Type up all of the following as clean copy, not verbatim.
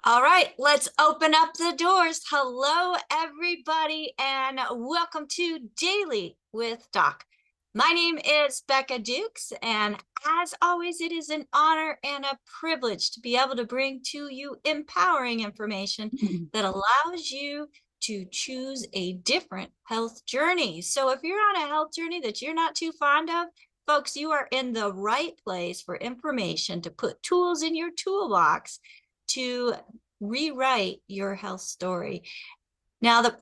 All right, let's open up the doors. Hello, everybody, and welcome to Daily with Doc. My name is Becca Dukes, and as always, it is an honor and a privilege to be able to bring to you empowering information that allows you to choose a different health journey. So if you're on a health journey that you're not too fond of, folks, you are in the right place for information to put tools in your toolbox to rewrite your health story. Now, the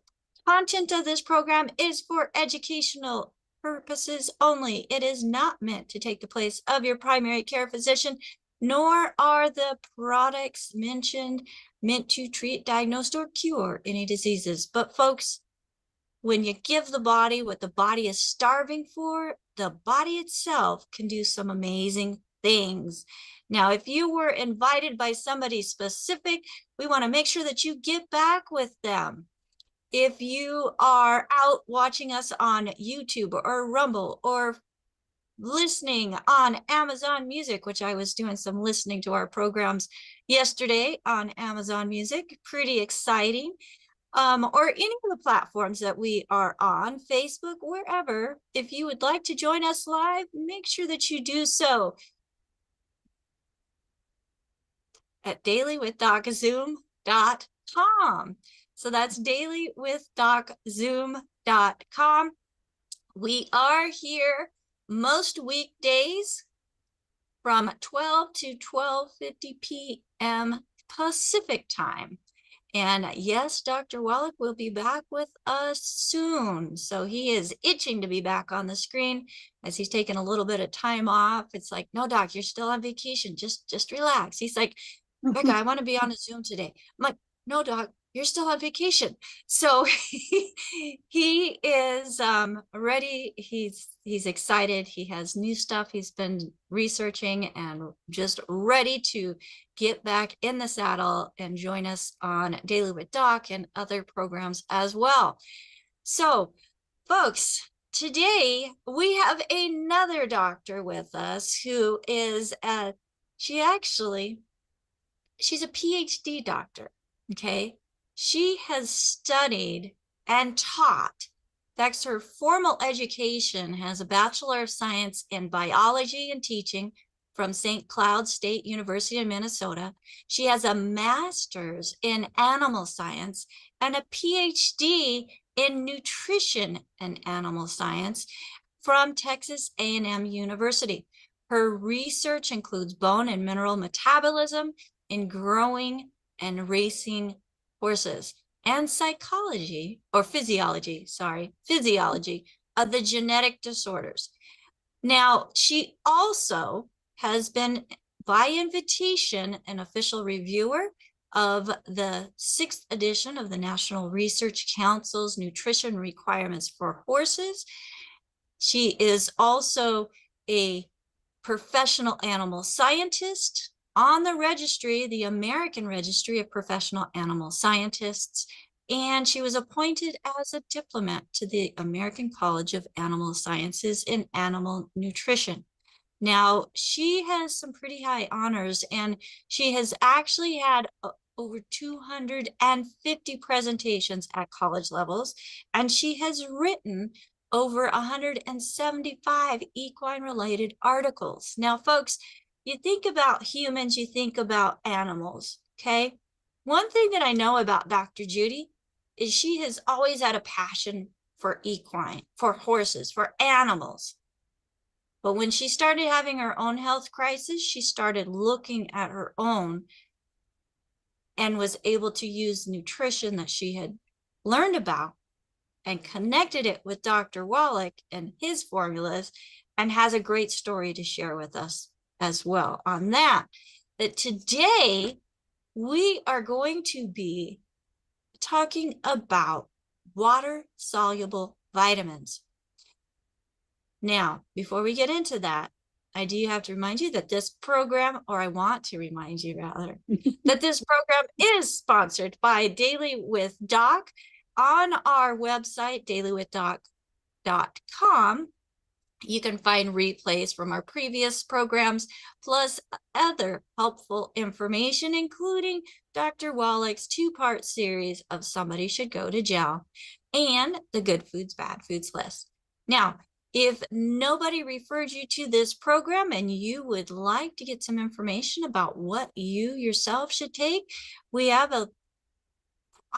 content of this program is for educational purposes only. It is not meant to take the place of your primary care physician, nor are the products mentioned meant to treat, diagnose, or cure any diseases. But folks, when you give the body what the body is starving for, the body itself can do some amazing things. Now, if you were invited by somebody specific, we want to make sure that you get back with them. If you are out watching us on YouTube or Rumble or listening on Amazon Music, which I was doing some listening to our programs yesterday on Amazon Music, pretty exciting. Or any of the platforms that we are on, Facebook, wherever, if you would like to join us live, make sure that you do so at DailywithDocZoom.com. So that's DailywithDocZoom.com. We are here most weekdays from 12 to 12:50 p.m. Pacific time. And yes, Dr. Wallach will be back with us soon. So he is itching to be back on the screen as he's taking a little bit of time off. It's like, no, Doc, you're still on vacation. Just relax. He's like, Becca, I want to be on a Zoom today. I'm like, no, Doc, you're still on vacation. So he is ready. He's excited. He has new stuff he's been researching and just ready to get back in the saddle and join us on Daily with Doc and other programs as well. So, folks, today we have another doctor with us who is she's a PhD doctor, okay? She has studied and taught. In fact, her formal education has a Bachelor of Science in Biology and Teaching from St. Cloud State University in Minnesota. She has a master's in animal science and a PhD in nutrition and animal science from Texas A&M University. Her research includes bone and mineral metabolism in growing and racing horses and physiology of the genetic disorders. Now, she also has been, by invitation, an official reviewer of the 6th edition of the National Research Council's Nutrition Requirements for Horses. She is also a professional animal scientist on the registry, the American Registry of Professional Animal Scientists, and she was appointed as a diplomat to the American College of Animal Sciences in Animal Nutrition. Now, she has some pretty high honors, and she has actually had over 250 presentations at college levels, and she has written over 175 equine-related articles. Now, folks, you think about humans, you think about animals, okay? One thing that I know about Dr. Judy is she has always had a passion for equine, for horses, for animals. But when she started having her own health crisis, she started looking at her own and was able to use nutrition that she had learned about and connected it with Dr. Wallach and his formulas, and has a great story to share with us as well on that. That today we are going to be talking about water-soluble vitamins. Now, before we get into that, I do have to remind you that this program, or I want to remind you rather, that this program is sponsored by Daily with Doc. On our website, DailywithDoc.com, You can find replays from our previous programs, plus other helpful information, including Dr. Wallach's 2-part series of Somebody Should Go to Jail and the Good Foods, Bad Foods list. Now, if nobody referred you to this program and you would like to get some information about what you yourself should take, we have a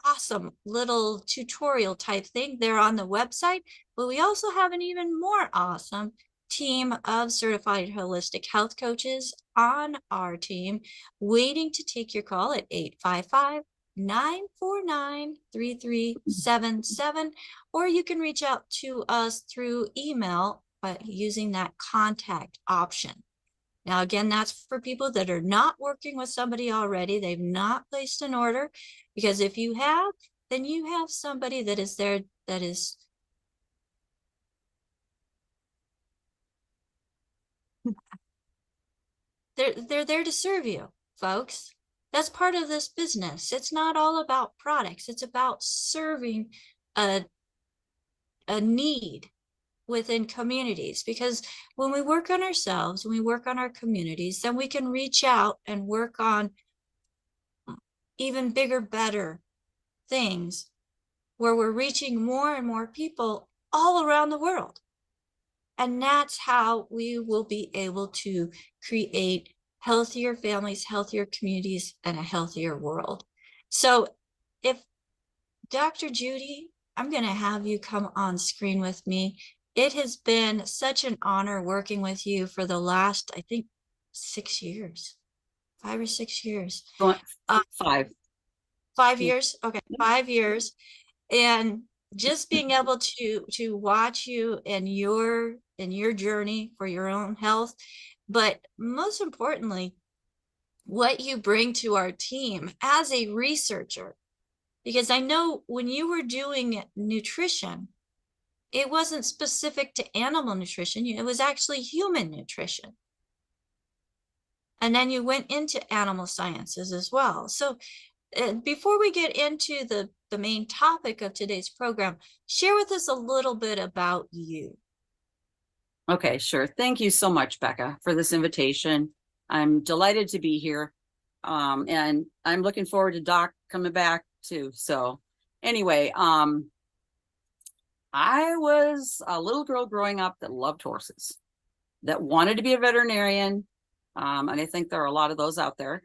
awesome little tutorial type thing there on the website, but we also have an even more awesome team of certified holistic health coaches on our team waiting to take your call at 855-949-3377, or you can reach out to us through email by using that contact option. Now, again, that's for people that are not working with somebody already. They've not placed an order, because if you have, then you have somebody that is there that is they're there to serve you, folks. That's part of this business. It's not all about products. It's about serving a need within communities, because when we work on ourselves, when we work on our communities, then we can reach out and work on even bigger, better things where we're reaching more and more people all around the world. And that's how we will be able to create healthier families, healthier communities, and a healthier world. So if Dr. Judy, I'm going to have you come on screen with me. It has been such an honor working with you for the last, I think, 6 years, 5 or 6 years. 5. 5 years? Okay, 5 years. And just being able to watch you and your journey for your own health, but most importantly, what you bring to our team as a researcher. Because I know when you were doing nutrition, it wasn't specific to animal nutrition, it was actually human nutrition. And then you went into animal sciences as well. So before we get into the main topic of today's program, share with us a little bit about you. Okay, sure. Thank you so much, Becca, for this invitation. I'm delighted to be here. And I'm looking forward to Doc coming back too. So anyway, I was a little girl growing up that loved horses, that wanted to be a veterinarian. And I think there are a lot of those out there.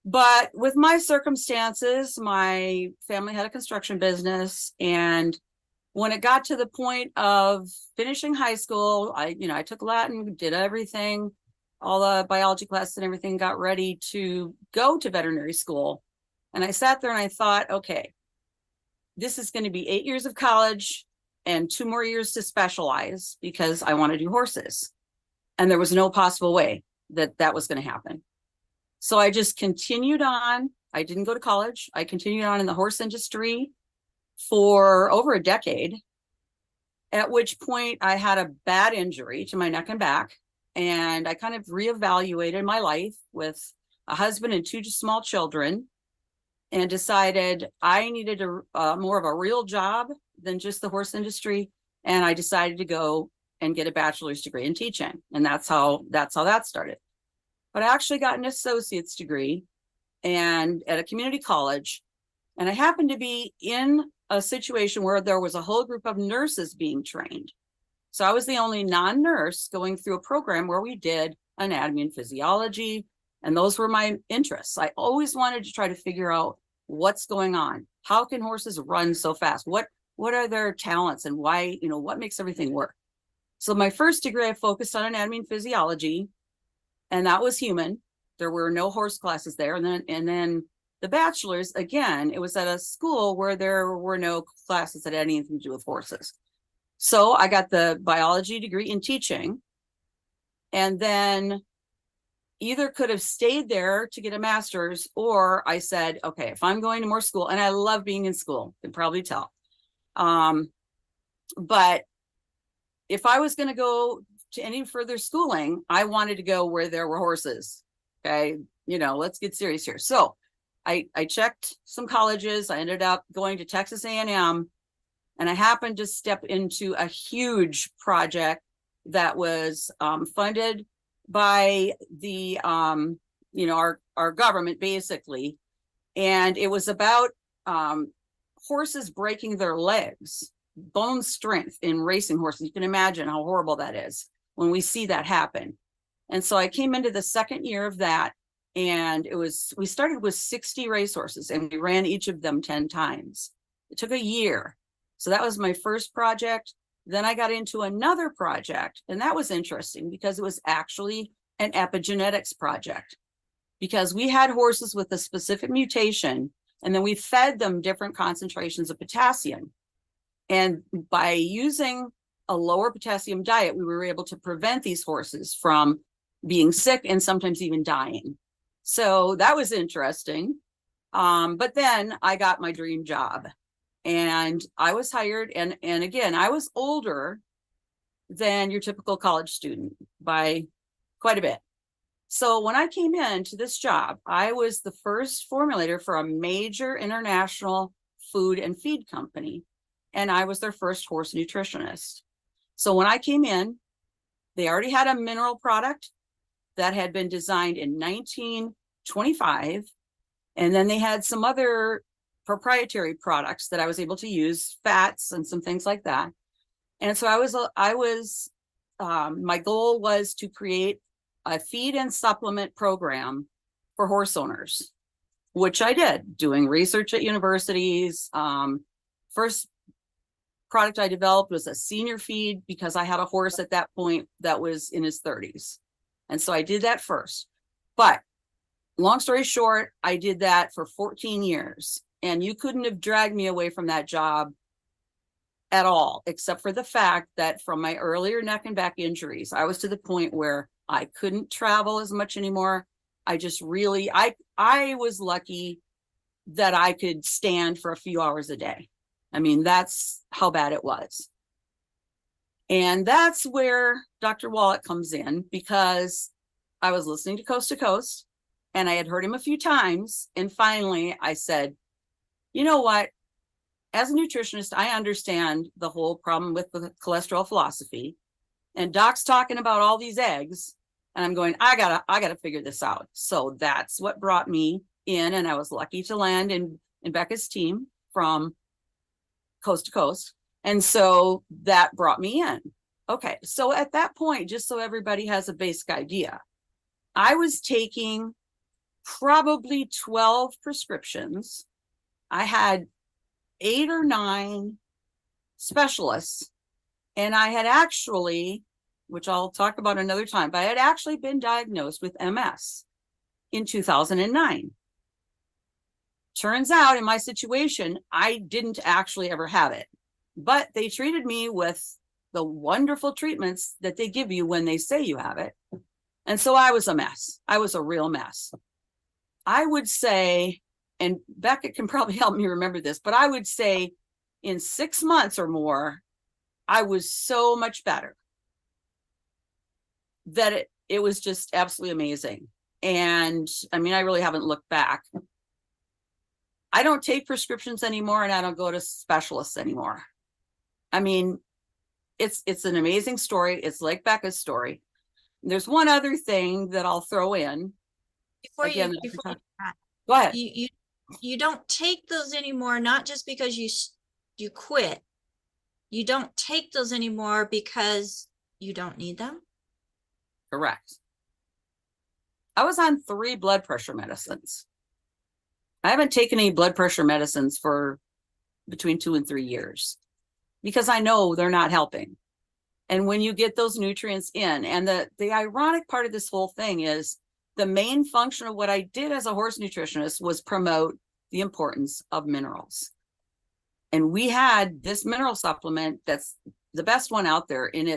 But with my circumstances, my family had a construction business, and when it got to the point of finishing high school, I took Latin, did everything, all the biology classes and everything, got ready to go to veterinary school. And I sat there and I thought, okay, this is going to be 8 years of college and 2 more years to specialize, because I want to do horses. And there was no possible way that that was going to happen. So I just continued on. I didn't go to college. I continued on in the horse industry for over a decade, at which point I had a bad injury to my neck and back. And I kind of reevaluated my life with a husband and 2 small children, and decided I needed more of a real job than just the horse industry. And I decided to go and get a bachelor's degree in teaching. And that's how that started. But I actually got an associate's degree and at a community college. And I happened to be in a situation where there was a whole group of nurses being trained. So I was the only non-nurse going through a program where we did anatomy and physiology. And those were my interests. I always wanted to try to figure out what's going on. How can horses run so fast? What are their talents, and why, what makes everything work? So my first degree, I focused on anatomy and physiology, and that was human. There were no horse classes there. And then the bachelor's, again, it was at a school where there were no classes that had anything to do with horses. So I got the biology degree in teaching, and then either could have stayed there to get a master's, or I said, okay, if I'm going to more school, and I love being in school, you can probably tell. But if I was going to go to any further schooling, I wanted to go where there were horses. Okay, let's get serious here. So I checked some colleges. I ended up going to Texas A&M, and I happened to step into a huge project that was funded by the our government, basically. And it was about horses breaking their legs, bone strength in racing horses. You can imagine how horrible that is when we see that happen. And so I came into the second year of that, and we started with 60 racehorses, and we ran each of them 10 times. It took a year. So that was my first project. Then I got into another project, and that was interesting because it was actually an epigenetics project, because we had horses with a specific mutation, and then we fed them different concentrations of potassium. And by using a lower potassium diet, we were able to prevent these horses from being sick and sometimes even dying. So that was interesting. But then I got my dream job, and I was hired. And again, I was older than your typical college student by quite a bit. So when I came into this job, I was the first formulator for a major international food and feed company, and I was their first horse nutritionist. So when I came in, they already had a mineral product that had been designed in 1925, and then they had some other proprietary products that I was able to use, fats and some things like that. And so my goal was to create a feed and supplement program for horse owners, which I did, doing research at universities. First product I developed was a senior feed, because I had a horse at that point that was in his 30s. And so I did that first. But long story short, I did that for 14 years. And you couldn't have dragged me away from that job at all, except for the fact that from my earlier neck and back injuries, I was to the point where I couldn't travel as much anymore. I just really, I was lucky that I could stand for a few hours a day. I mean, that's how bad it was. And that's where Dr. Wallach comes in, because I was listening to Coast, and I had heard him a few times. And finally I said, you know what? As a nutritionist, I understand the whole problem with the cholesterol philosophy, and Doc's talking about all these eggs, and I'm going, I gotta figure this out. So that's what brought me in, and I was lucky to land in Becca's team from Coast. And so that brought me in. Okay, so at that point, just so everybody has a basic idea, I was taking probably 12 prescriptions. I had 8 or 9 specialists, and I had actually, which I'll talk about another time, but I had actually been diagnosed with MS in 2009. Turns out in my situation, I didn't actually ever have it, but they treated me with the wonderful treatments that they give you when they say you have it. And so I was a mess. I was a real mess. I would say, and Becca can probably help me remember this, but I would say in 6 months or more, I was so much better that it was just absolutely amazing. And I mean, I really haven't looked back. I don't take prescriptions anymore, and I don't go to specialists anymore. I mean, it's an amazing story. It's like Becca's story. There's one other thing that I'll throw in. Before Again, you go ahead. You don't take those anymore, not just because you quit. You don't take those anymore because you don't need them. Correct. I was on 3 blood pressure medicines. I haven't taken any blood pressure medicines for between 2 and 3 years, because I know they're not helping. And when you get those nutrients in, and the ironic part of this whole thing is the main function of what I did as a horse nutritionist was promote the importance of minerals. And we had this mineral supplement that's the best one out there. And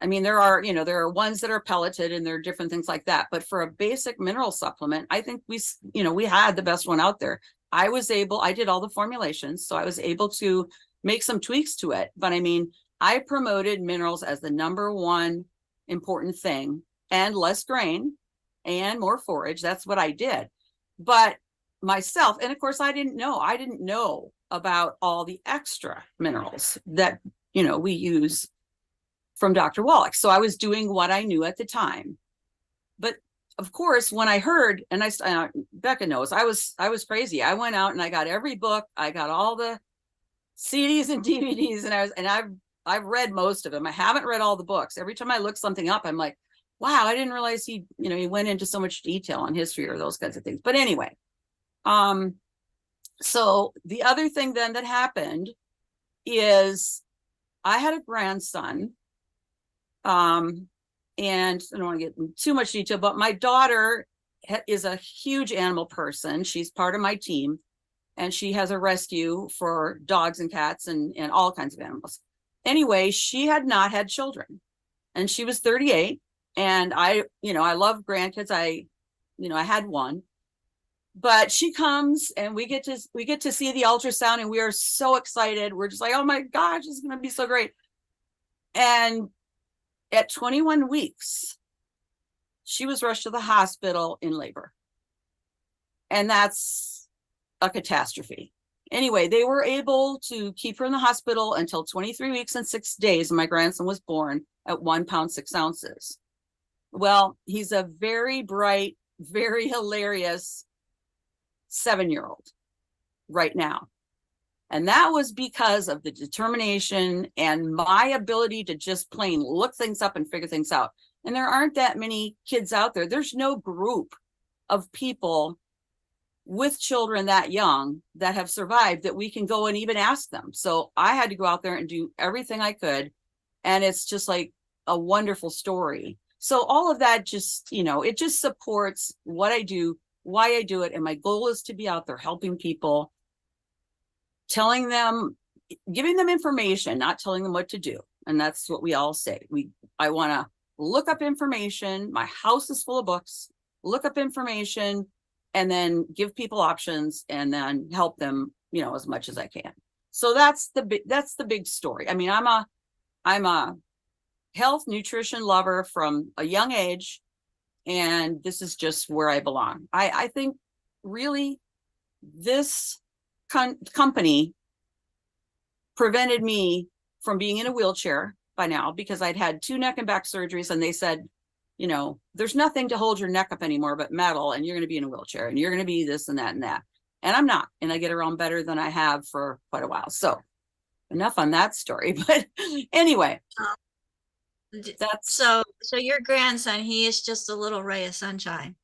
I mean, there are ones that are pelleted, and there are different things like that. But for a basic mineral supplement, I think we had the best one out there. I did all the formulations, so I was able to make some tweaks to it. But I mean, I promoted minerals as the #1 important thing, and less grain and more forage. That's what I did. But myself, and of course, I didn't know about all the extra minerals that, we use from Dr. Wallach. So I was doing what I knew at the time. But of course, when I heard, and Becca knows, I was crazy. I went out and I got every book. I got all the CDs and DVDs, and I've read most of them. I haven't read all the books. Every time I look something up, I'm like, wow, I didn't realize he went into so much detail on history or those kinds of things. But anyway, so the other thing then that happened is I had a grandson. And I don't want to get into too much detail, but my daughter is a huge animal person. She's part of my team, and she has a rescue for dogs and cats and all kinds of animals. Anyway, she had not had children, and she was 38. And I love grandkids. I had one, but she comes and we get to see the ultrasound, and we are so excited. We're just like, oh my gosh, it's going to be so great. And at 21 weeks, she was rushed to the hospital in labor. And that's a catastrophe. Anyway, they were able to keep her in the hospital until 23 weeks and 6 days. And my grandson was born at 1 pound, 6 ounces. Well, he's a very bright, very hilarious 7-year-old right now. And that was because of the determination and my ability to just plain look things up and figure things out. And there aren't that many kids out there. There's no group of people with children that young that have survived that we can go and even ask them. So I had to go out there and do everything I could. And it's just like a wonderful story. So all of that just, it just supports what I do, why I do it. And my goal is to be out there helping people, telling them, giving them information, not telling them what to do. And that's what we all say. I want to look up information. My house is full of books. Look up information and then give people options and then help them, as much as I can. So that's the big story. I mean, I'm a health nutrition lover from a young age, and this is just where I belong. I think really this company prevented me from being in a wheelchair by now, because I'd had 2 neck and back surgeries, and they said, there's nothing to hold your neck up anymore but metal, and you're going to be in a wheelchair, and you're going to be this and that and that. And I'm not, and I get around better than I have for quite a while. So enough on that story. But anyway, that's so your grandson, he is just a little ray of sunshine.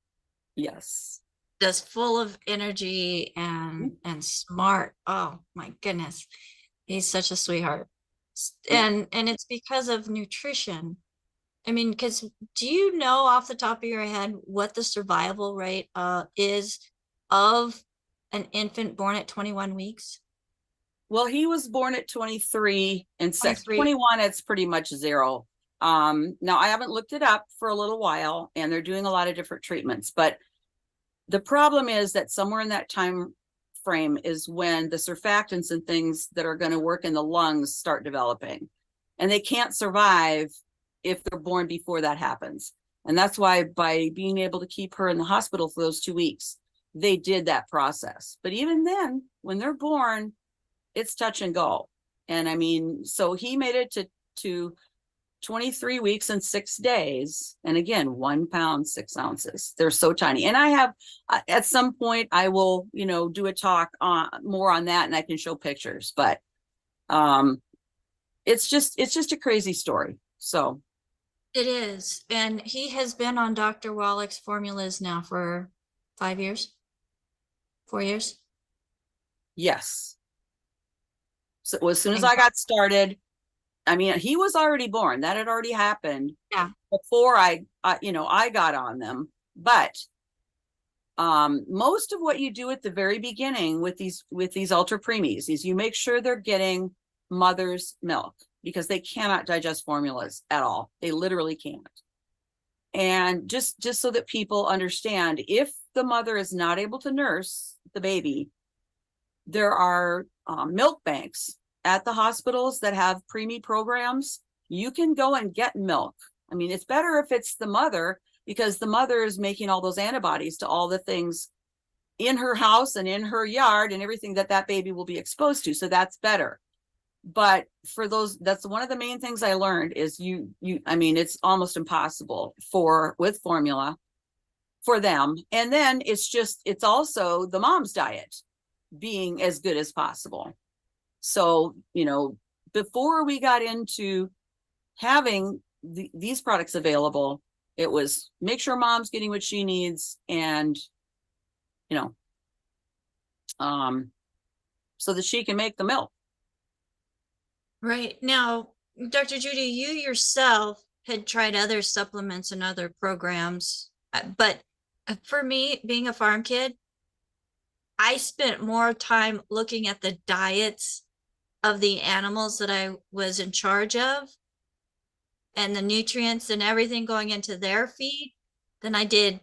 Yes. Just full of energy and smart. Oh my goodness. He's such a sweetheart. And it's because of nutrition. I mean, because do you know off the top of your head what the survival rate is of an infant born at 21 weeks? Well, he was born at 23 and 6. 23. 21, it's pretty much 0. Now I haven't looked it up for a little while, and they're doing a lot of different treatments, but the problem is that somewhere in that time frame is when the surfactants and things that are going to work in the lungs start developing, and they can't survive if they're born before that happens. And that's why by being able to keep her in the hospital for those 2 weeks, they did that process. But even then, when they're born, it's touch and go. And I mean, so he made it to 23 weeks and 6 days. And again, 1 pound, 6 ounces. They're so tiny. And I have, at some point, I will, do a talk on more on that, and I can show pictures, but it's just a crazy story. So It is. And he has been on Dr. Wallach's formulas now for 5 years, 4 years. Yes. So as soon as I got started, I mean, he was already born. That had already happened. Yeah. Before I got on them. But most of what you do at the very beginning with these ultra preemies is you make sure they're getting mother's milk, because they cannot digest formulas at all. They literally can't. And just so that people understand, if the mother is not able to nurse the baby, there are milk banks at the hospitals that have preemie programs. You can go and get milk. I mean, it's better if it's the mother, because the mother is making all those antibodies to all the things in her house and in her yard and everything that baby will be exposed to. So that's better. But for those, that's one of the main things I learned is I mean, it's almost impossible with formula for them. And then it's also the mom's diet being as good as possible. So, before we got into having these products available, it was make sure mom's getting what she needs and, so that she can make the milk. Right. Now, Dr. Judy, you yourself had tried other supplements and other programs, but for me, being a farm kid, I spent more time looking at the diets of the animals that I was in charge of and the nutrients and everything going into their feed than I did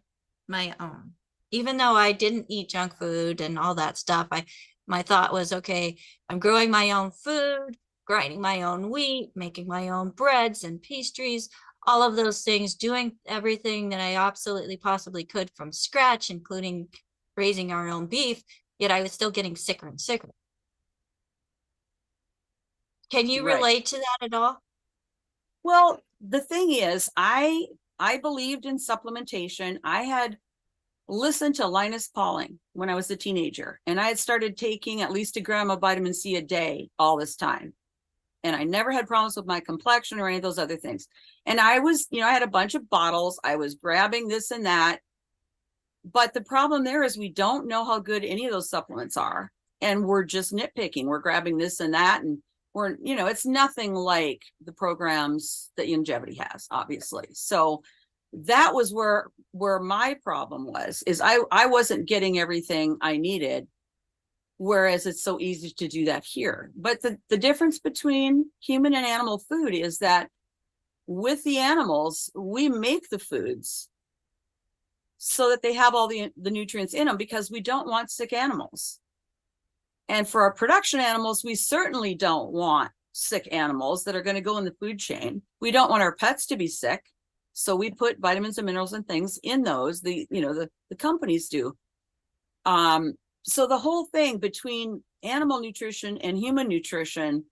my own. Even though I didn't eat junk food and all that stuff, my thought was, okay, I'm growing my own food, grinding my own wheat, making my own breads and pastries, all of those things, doing everything that I absolutely possibly could from scratch, including raising our own beef, yet I was still getting sicker and sicker. Can you Right. relate to that at all? Well, the thing is, I believed in supplementation. I had listened to Linus Pauling when I was a teenager, and I had started taking at least a gram of vitamin C a day all this time. And I never had problems with my complexion or any of those other things. And I was, I had a bunch of bottles. I was grabbing this and that. But the problem there is we don't know how good any of those supplements are. And we're just nitpicking. We're grabbing this and that. And it's nothing like the programs that Longevity has, obviously. So that was where my problem was, is I wasn't getting everything I needed, whereas it's so easy to do that here. But the difference between human and animal food is that with the animals, we make the foods so that they have all the nutrients in them, because we don't want sick animals. And for our production animals, we certainly don't want sick animals that are going to go in the food chain. We don't want our pets to be sick. So we put vitamins and minerals and things in those, the companies do. So the whole thing between animal nutrition and human nutrition,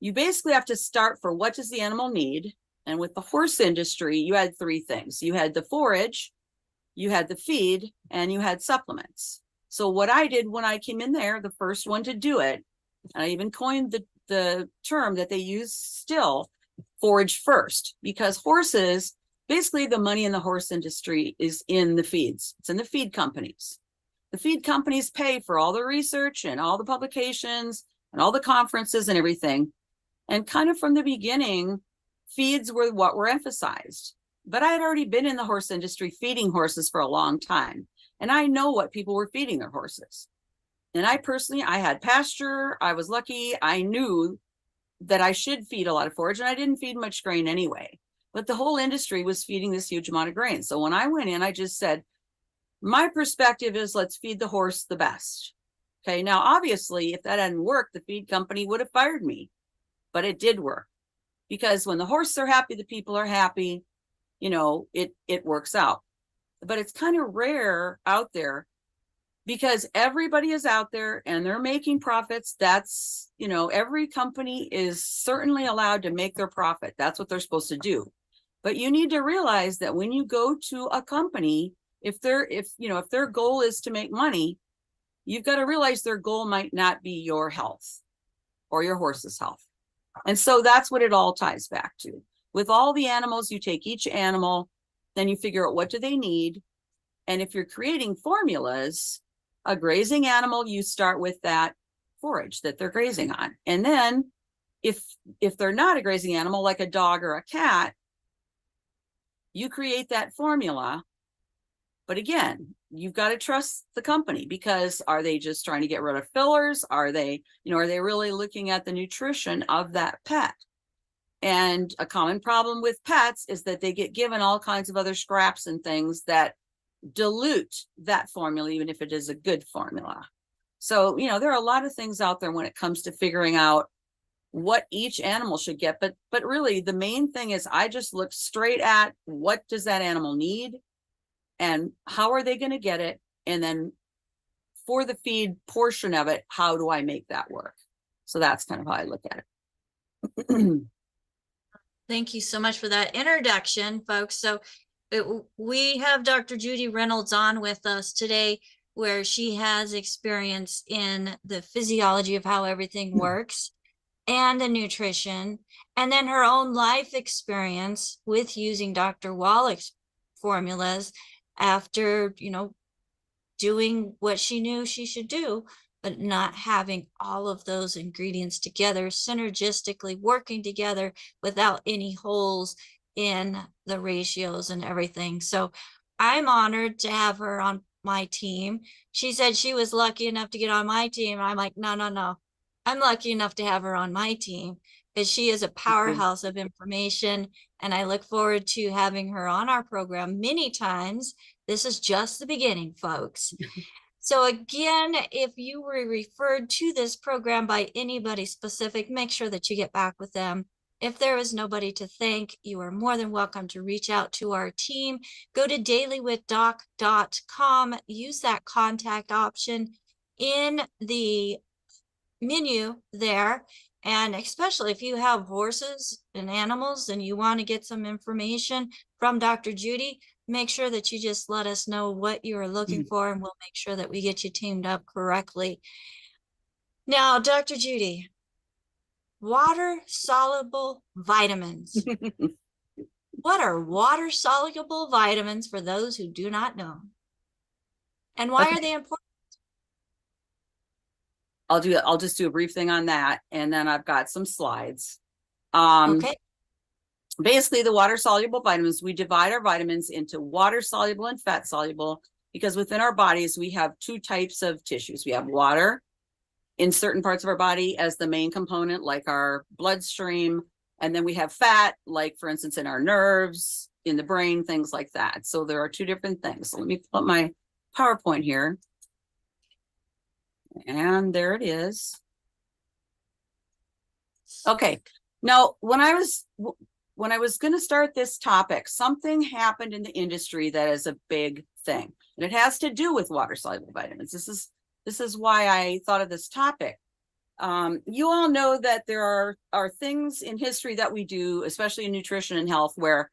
you basically have to start for what does the animal need. And with the horse industry, you had three things. You had the forage, you had the feed, and you had supplements. So what I did when I came in there, the first one to do it, and I even coined the term that they use still, forage first, because horses, basically the money in the horse industry is in the feeds. It's in the feed companies. The feed companies pay for all the research and all the publications and all the conferences and everything. And kind of from the beginning, feeds were what were emphasized. But I had already been in the horse industry feeding horses for a long time. And I know what people were feeding their horses. And I had pasture. I was lucky. I knew that I should feed a lot of forage, and I didn't feed much grain anyway. But the whole industry was feeding this huge amount of grain. So when I went in, I just said, my perspective is let's feed the horse the best. Okay, now obviously, if that hadn't worked, the feed company would have fired me. But it did work, because when the horses are happy, the people are happy. It works out. But it's kind of rare out there, because everybody is out there and they're making profits. That's, every company is certainly allowed to make their profit. That's what they're supposed to do. But you need to realize that when you go to a company, if their goal is to make money, you've got to realize their goal might not be your health or your horse's health. And so that's what it all ties back to. With all the animals, you take each animal, then you figure out what do they need. And if you're creating formulas, a grazing animal, you start with that forage that they're grazing on. And then if they're not a grazing animal, like a dog or a cat, you create that formula. But again, you've got to trust the company, because are they just trying to get rid of fillers? Are they really looking at the nutrition of that pet? And a common problem with pets is that they get given all kinds of other scraps and things that dilute that formula, even if it is a good formula. So, there are a lot of things out there when it comes to figuring out what each animal should get. But really, the main thing is I just look straight at what does that animal need and how are they going to get it? And then for the feed portion of it, how do I make that work? So that's kind of how I look at it. Thank you so much for that introduction, folks. So we have Dr. Judy Reynolds on with us today, where she has experience in the physiology of how everything works and the nutrition, and then her own life experience with using Dr. Wallach's formulas after, doing what she knew she should do, but not having all of those ingredients together, synergistically working together without any holes in the ratios and everything. So I'm honored to have her on my team. She said she was lucky enough to get on my team. I'm like, no, no, no. I'm lucky enough to have her on my team because she is a powerhouse of information. And I look forward to having her on our program many times. This is just the beginning, folks. So again, if you were referred to this program by anybody specific, make sure that you get back with them. If there is nobody to thank, you are more than welcome to reach out to our team. Go to DailywithDoc.com, use that contact option in the menu there. And especially if you have horses and animals and you want to get some information from Dr. Judy, make sure that you just let us know what you are looking for, and we'll make sure that we get you teamed up correctly. Now, Dr. Judy, water soluble vitamins. What are water soluble vitamins for those who do not know? And why are they important? I'll just do a brief thing on that, and then I've got some slides. Okay. Basically, the water soluble vitamins, we divide our vitamins into water soluble and fat soluble, because within our bodies, we have two types of tissues. We have water in certain parts of our body as the main component, like our bloodstream. And then we have fat, like for instance, in our nerves, in the brain, things like that. So there are two different things. So let me put my PowerPoint here. And there it is. Okay. Now, when I was going to start this topic, something happened in the industry that is a big thing, and it has to do with water soluble vitamins. This is why I thought of this topic. You all know that there are things in history that we do, especially in nutrition and health, where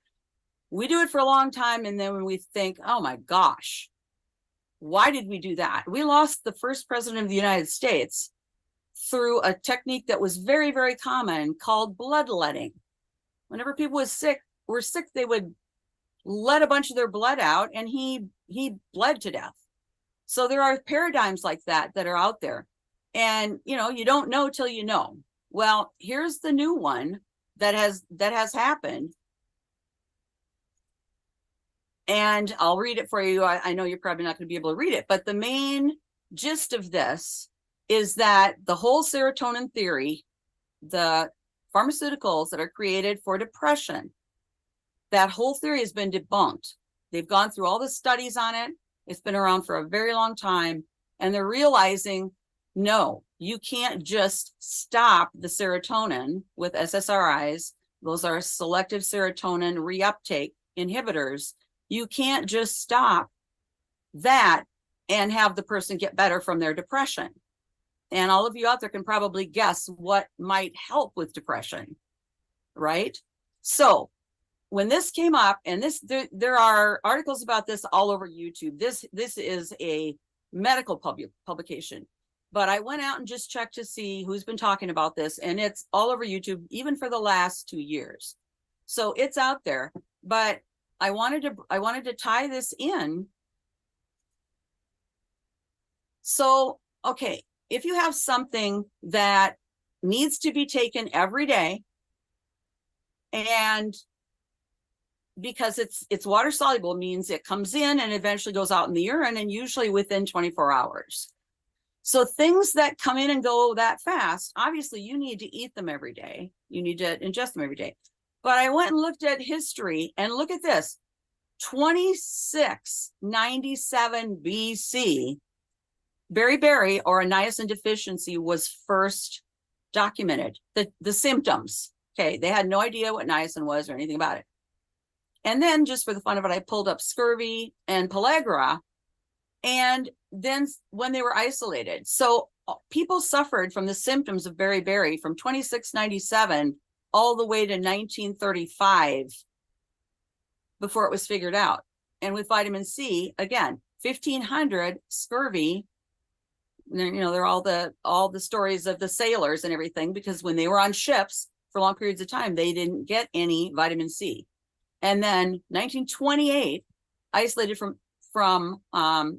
we do it for a long time, and then when we think, oh my gosh, why did we do that? We lost the first president of the United States through a technique that was very, very common called bloodletting. Whenever people were sick, they would let a bunch of their blood out, and he bled to death. So there are paradigms like that are out there. And, you don't know till you know. Well, here's the new one that has happened. And I'll read it for you. I know you're probably not going to be able to read it, but the main gist of this is that the whole serotonin theory, the pharmaceuticals that are created for depression, that whole theory has been debunked. They've gone through all the studies on it. It's been around for a very long time. And they're realizing, no, you can't just stop the serotonin with SSRIs. Those are selective serotonin reuptake inhibitors. You can't just stop that and have the person get better from their depression. And all of you out there can probably guess what might help with depression, right? So when this came up, and there are articles about this all over YouTube. This is a medical publication, but I went out and just checked to see who's been talking about this, and it's all over YouTube, even for the last 2 years. So it's out there, but I wanted to tie this in. So, okay, if you have something that needs to be taken every day, and because it's water soluble, means it comes in and eventually goes out in the urine, and usually within 24 hours. So things that come in and go that fast, obviously you need to eat them every day. You need to ingest them every day. But I went and looked at history, and look at this. 2697 BC, beriberi, or a niacin deficiency, was first documented. The symptoms, okay, they had no idea what niacin was or anything about it. And then, just for the fun of it, I pulled up scurvy and pellagra, and then when they were isolated. So people suffered from the symptoms of beriberi from 2697 all the way to 1935 before it was figured out. And with vitamin C, again, 1500 scurvy, you know, they're all the stories of the sailors and everything, because when they were on ships for long periods of time, they didn't get any vitamin C. And then 1928, isolated from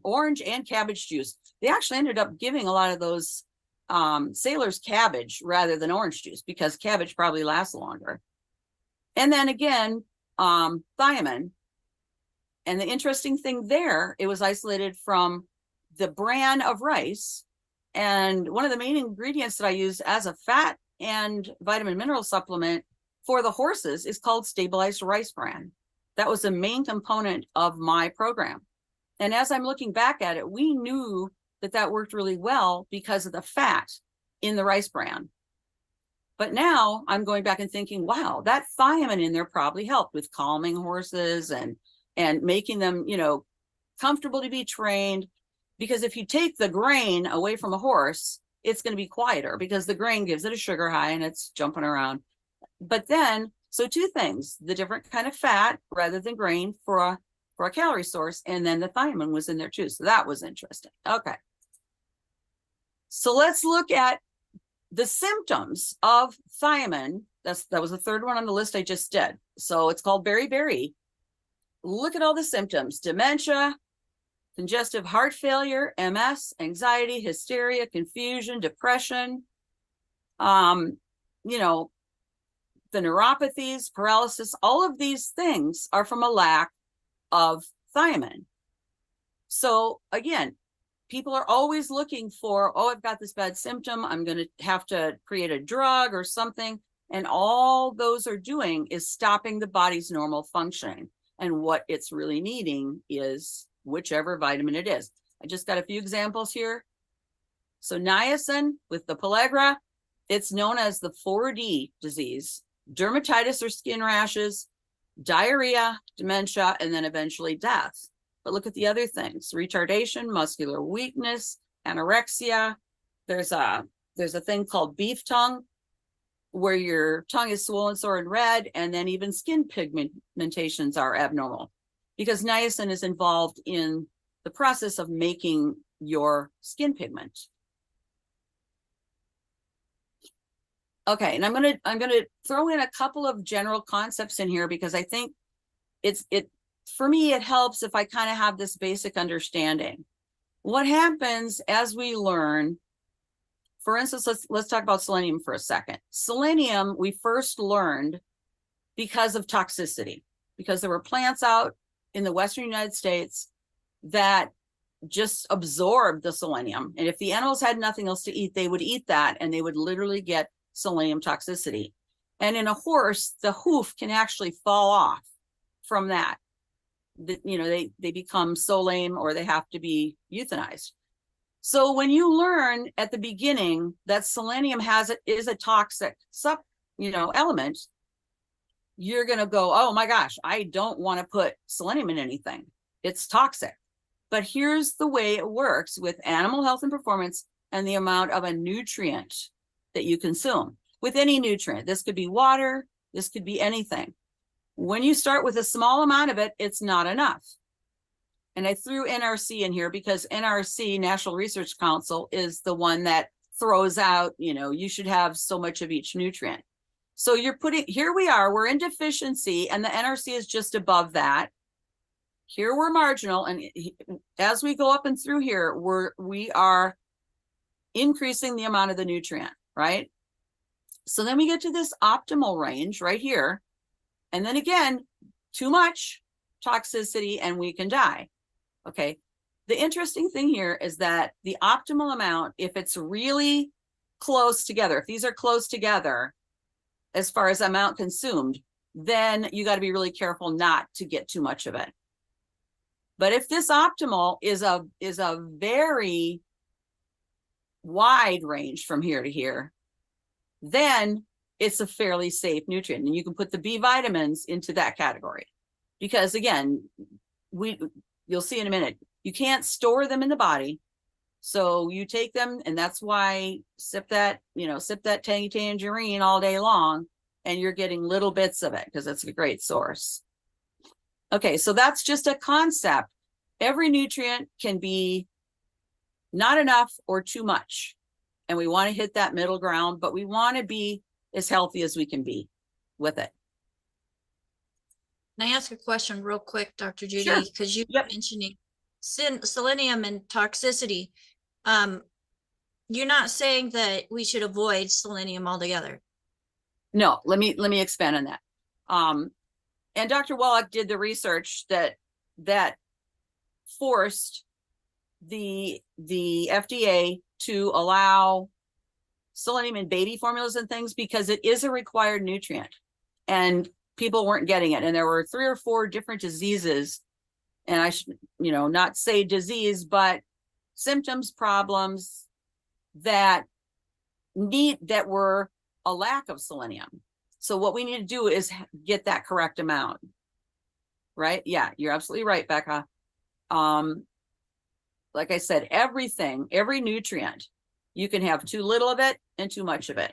orange and cabbage juice. They actually ended up giving a lot of those sailors cabbage rather than orange juice, because cabbage probably lasts longer. And then again, thiamine. And the interesting thing there, it was isolated from the bran of rice. And one of the main ingredients that I use as a fat and vitamin mineral supplement for the horses is called stabilized rice bran. That was the main component of my program. And as I'm looking back at it, we knew that that worked really well because of the fat in the rice bran. But now I'm going back and thinking, wow, that thiamine in there probably helped with calming horses and making them, you know, comfortable to be trained. Because if you take the grain away from a horse, it's going to be quieter because the grain gives it a sugar high and it's jumping around. But then, so two things, the different kind of fat rather than grain for a calorie source, and then the thiamine was in there too. So that was interesting. Okay. So let's look at the symptoms of thiamine. That was the third one on the list I just did. So it's called beriberi. Look at all the symptoms: dementia, congestive heart failure, MS, anxiety, hysteria, confusion, depression, you know, the neuropathies, paralysis. All of these things are from a lack of thiamine. So again, people are always looking for, oh, I've got this bad symptom, I'm going to have to create a drug or something. And all those are doing is stopping the body's normal functioning. And what it's really needing is whichever vitamin it is. I just got a few examples here. So niacin with the pellagra, it's known as the 4D disease: dermatitis or skin rashes, diarrhea, dementia, and then eventually death. But look at the other things: retardation, muscular weakness, anorexia. There's a thing called beef tongue, where your tongue is swollen, sore, and red, and then even skin pigmentations are abnormal, because niacin is involved in the process of making your skin pigment. Okay, and I'm gonna throw in a couple of general concepts in here, because I think for me, it helps if I kind of have this basic understanding. What happens as we learn, for instance, let's talk about selenium for a second. Selenium, we first learned because of toxicity, because there were plants out in the Western United States that just absorbed the selenium. And if the animals had nothing else to eat, they would eat that, and they would literally get selenium toxicity. And in a horse, the hoof can actually fall off from that. You know, they become so lame, or they have to be euthanized. So when you learn at the beginning that selenium is a toxic element, you're going to go, oh my gosh, I don't want to put selenium in anything. It's toxic. But here's the way it works with animal health and performance and the amount of a nutrient that you consume. With any nutrient, this could be water, this could be anything. When you start with a small amount of it, it's not enough. And I threw NRC in here because NRC, National Research Council, is the one that throws out, you know, you should have so much of each nutrient. So you're putting, here we are, we're in deficiency, and the NRC is just above that. Here we're marginal, and as we go up and through here, we are increasing the amount of the nutrient, right? So then we get to this optimal range right here. And then again, too much toxicity and we can die. Okay. The interesting thing here is that the optimal amount, if it's really close together, if these are close together, as far as amount consumed, then you got to be really careful not to get too much of it. But if this optimal is a very wide range from here to here, then it's a fairly safe nutrient. And you can put the B vitamins into that category. Because again, you'll see in a minute, you can't store them in the body. So you take them, and that's why sip that tangy tangerine all day long, and you're getting little bits of it because it's a great source. Okay, so that's just a concept. Every nutrient can be not enough or too much. And we want to hit that middle ground, but we want to be as healthy as we can be with it. Can I ask a question real quick, Dr. Judy? Sure. Because you Yep. mentioning selenium and toxicity. You're not saying that we should avoid selenium altogether. No, let me expand on that. And Dr. Wallach did the research that forced the FDA to allow selenium in baby formulas and things because it is a required nutrient, and people weren't getting it. And there were 3 or 4 different diseases, and I should, not say disease, but symptoms, problems that were a lack of selenium. So what we need to do is get that correct amount, right? Yeah, you're absolutely right, Becca. Like I said, every nutrient, you can have too little of it and too much of it.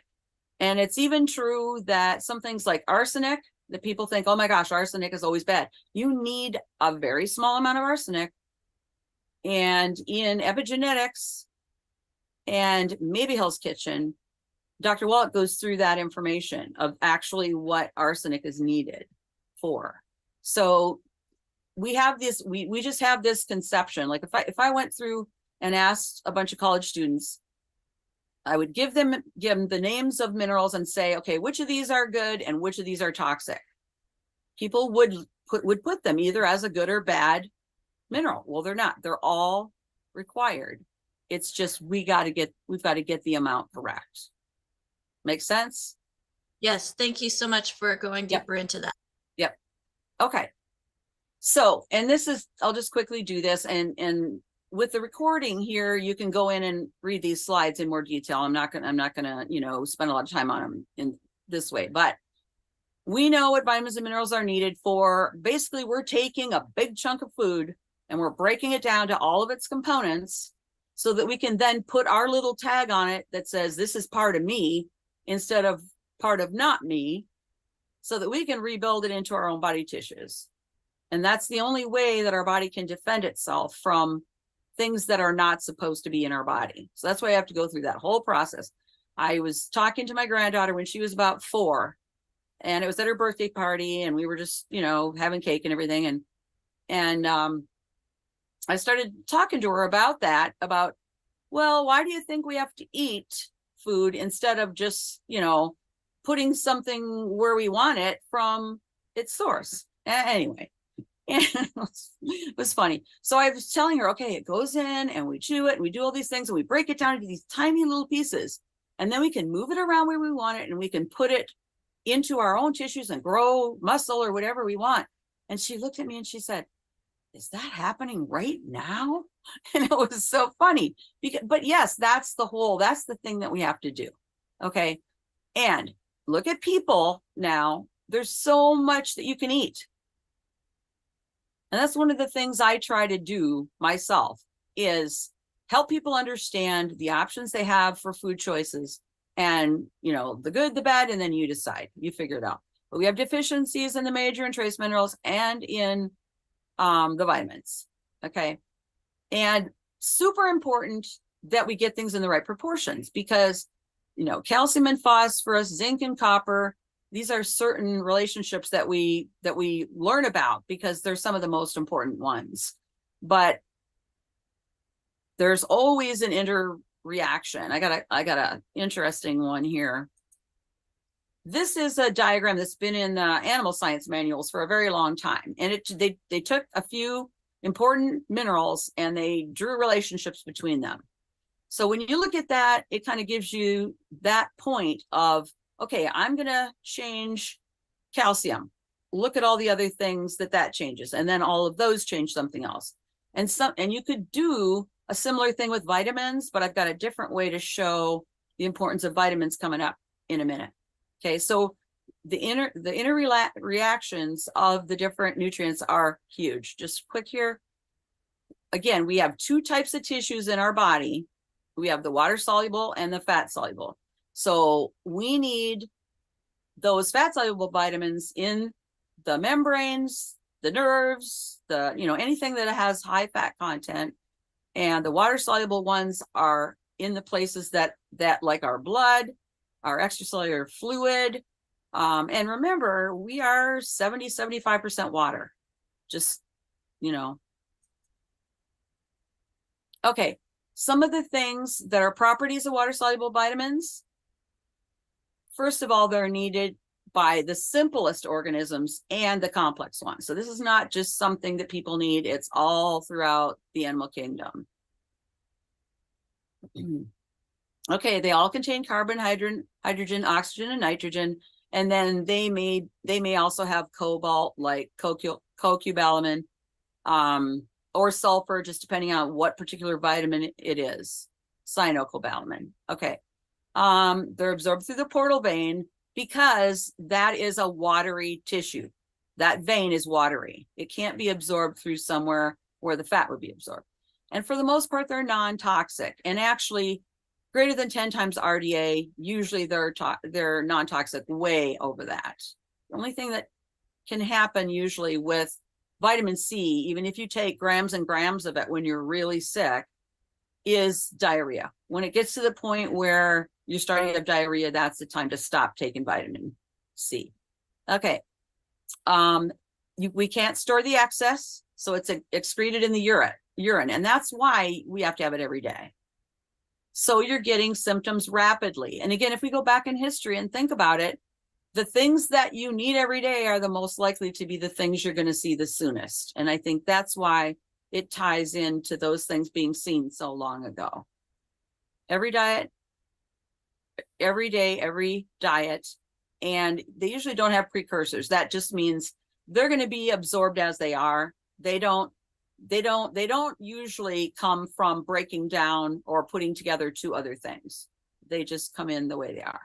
And it's even true that some things like arsenic, that people think, oh my gosh, arsenic is always bad. You need a very small amount of arsenic. And in epigenetics and maybe Hell's Kitchen, Dr. Wallach goes through that information of actually what arsenic is needed for. So we have this, we just have this conception. Like if I went through and asked a bunch of college students, I would give them the names of minerals and say, okay, which of these are good and which of these are toxic? People would put them either as a good or bad mineral. Well, they're not. They're all required. It's just we've got to get the amount correct. Make sense? Yes, thank you so much for going deeper into that. Yep. Okay. So, and this is, I'll just quickly do this, and with the recording here, you can go in and read these slides in more detail. I'm not gonna, spend a lot of time on them in this way, but we know what vitamins and minerals are needed for. Basically, we're taking a big chunk of food and we're breaking it down to all of its components so that we can then put our little tag on it that says, this is part of me instead of part of not me, so that we can rebuild it into our own body tissues. And that's the only way that our body can defend itself from things that are not supposed to be in our body. So that's why I have to go through that whole process. I was talking to my granddaughter when she was about 4, and it was at her birthday party, and we were just, having cake and everything. And I started talking to her about that, well, why do you think we have to eat food instead of just, putting something where we want it from its source? Anyway, and it was funny. So I was telling her, okay, it goes in and we chew it and we do all these things and we break it down into these tiny little pieces, and then we can move it around where we want it, and we can put it into our own tissues and grow muscle or whatever we want. And she looked at me and she said, is that happening right now? And it was so funny but yes, that's the thing that we have to do. Okay. And look at people now. There's so much that you can eat. And that's one of the things I try to do myself, is help people understand the options they have for food choices, and, the good, the bad, and then you decide, you figure it out. But we have deficiencies in the major and trace minerals and in the vitamins. Okay. And super important that we get things in the right proportions, because, calcium and phosphorus, zinc and copper, these are certain relationships that we learn about because they're some of the most important ones. But there's always an interreaction. I got a interesting one here. This is a diagram that's been in animal science manuals for a very long time. And they took a few important minerals and they drew relationships between them. So when you look at that, it kind of gives you that point of, okay, I'm going to change calcium. Look at all the other things that changes. And then all of those change something else. And you could do a similar thing with vitamins, but I've got a different way to show the importance of vitamins coming up in a minute. Okay, so the inner reactions of the different nutrients are huge. Just quick here. again, we have two types of tissues in our body. We have the water soluble and the fat soluble. So we need those fat soluble vitamins in the membranes, the nerves, the, anything that has high fat content. And the water soluble ones are in the places that like our blood, our extracellular fluid. And remember, we are 75% water. Just, Okay, some of the things that are properties of water soluble vitamins. First of all, they're needed by the simplest organisms and the complex ones. So this is not just something that people need. It's all throughout the animal kingdom. Okay, they all contain carbon, hydrogen, oxygen, and nitrogen. And then they may also have cobalt, like cocobalamin, or sulfur, just depending on what particular vitamin it is. Cyanocobalamin. Okay. They're absorbed through the portal vein because that is a watery tissue. That vein is watery. It can't be absorbed through somewhere where the fat would be absorbed. And for the most part, they're non-toxic. And actually, greater than 10 times RDA, usually they're non-toxic way over that. The only thing that can happen usually with vitamin C, even if you take grams and grams of it when you're really sick, is diarrhea. When it gets to the point where you're starting to have diarrhea, that's the time to stop taking vitamin C. Okay. We can't store the excess, so it's excreted in the urine, and that's why we have to have it every day. So you're getting symptoms rapidly. And again, if we go back in history and think about it, the things that you need every day are the most likely to be the things you're going to see the soonest. And I think that's why it ties into those things being seen so long ago. Every diet, every day, every diet, and they usually don't have precursors. That just means they're going to be absorbed as they are. They don't usually come from breaking down or putting together two other things. They just come in the way they are.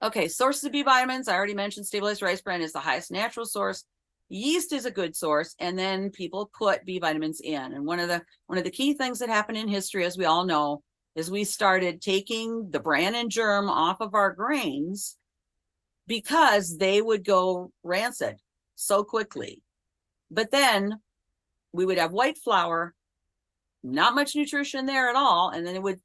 Okay, sources of B vitamins. I already mentioned stabilized rice bran is the highest natural source. Yeast is a good source, and then people put B vitamins in. And one of the key things that happened in history, as we all know, is we started taking the bran and germ off of our grains because they would go rancid so quickly. But then we would have white flour, not much nutrition there at all, and then it would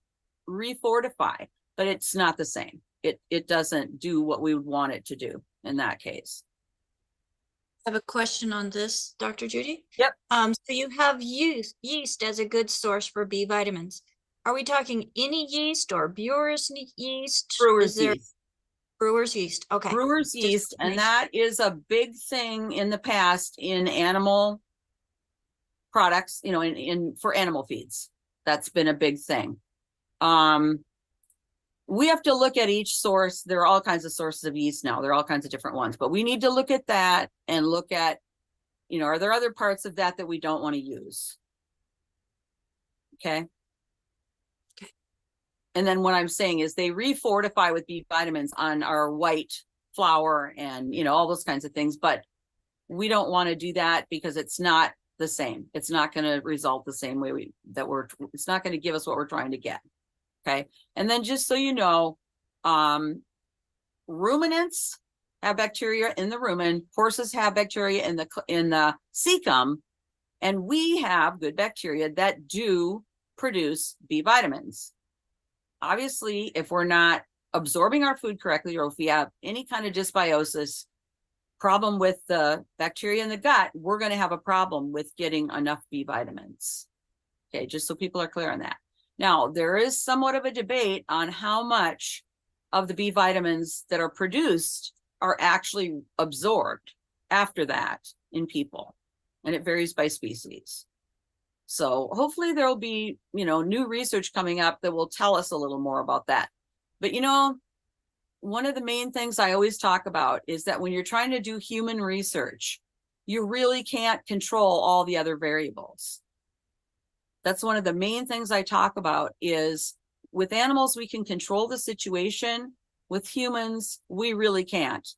refortify, but it's not the same. It doesn't do what we would want it to do in that case. I have a question on this, Dr. Judy. Yep. So you have yeast as a good source for B vitamins. Are we talking any yeast or brewer's yeast? Brewer's yeast. Brewer's yeast. Okay. Brewer's yeast, and that is a big thing in the past in animal products, for animal feeds. That's been a big thing. We have to look at each source. There are all kinds of sources of yeast now. There are all kinds of different ones, but we need to look at that and look at, are there other parts of that we don't want to use? Okay. And then what I'm saying is they refortify with B vitamins on our white flour and, all those kinds of things, but we don't want to do that because it's not the same. It's not going to result the same way it's not going to give us what we're trying to get. Okay. And then just so you know, ruminants have bacteria in the rumen, horses have bacteria in the cecum, and we have good bacteria that do produce B vitamins. Obviously, if we're not absorbing our food correctly, or if we have any kind of dysbiosis problem with the bacteria in the gut, we're going to have a problem with getting enough B vitamins. Okay, just so people are clear on that. Now, there is somewhat of a debate on how much of the B vitamins that are produced are actually absorbed after that in people, and it varies by species. So hopefully there'll be, new research coming up that will tell us a little more about that. But, one of the main things I always talk about is that when you're trying to do human research, you really can't control all the other variables. That's one of the main things I talk about is with animals, we can control the situation. With humans, we really can't.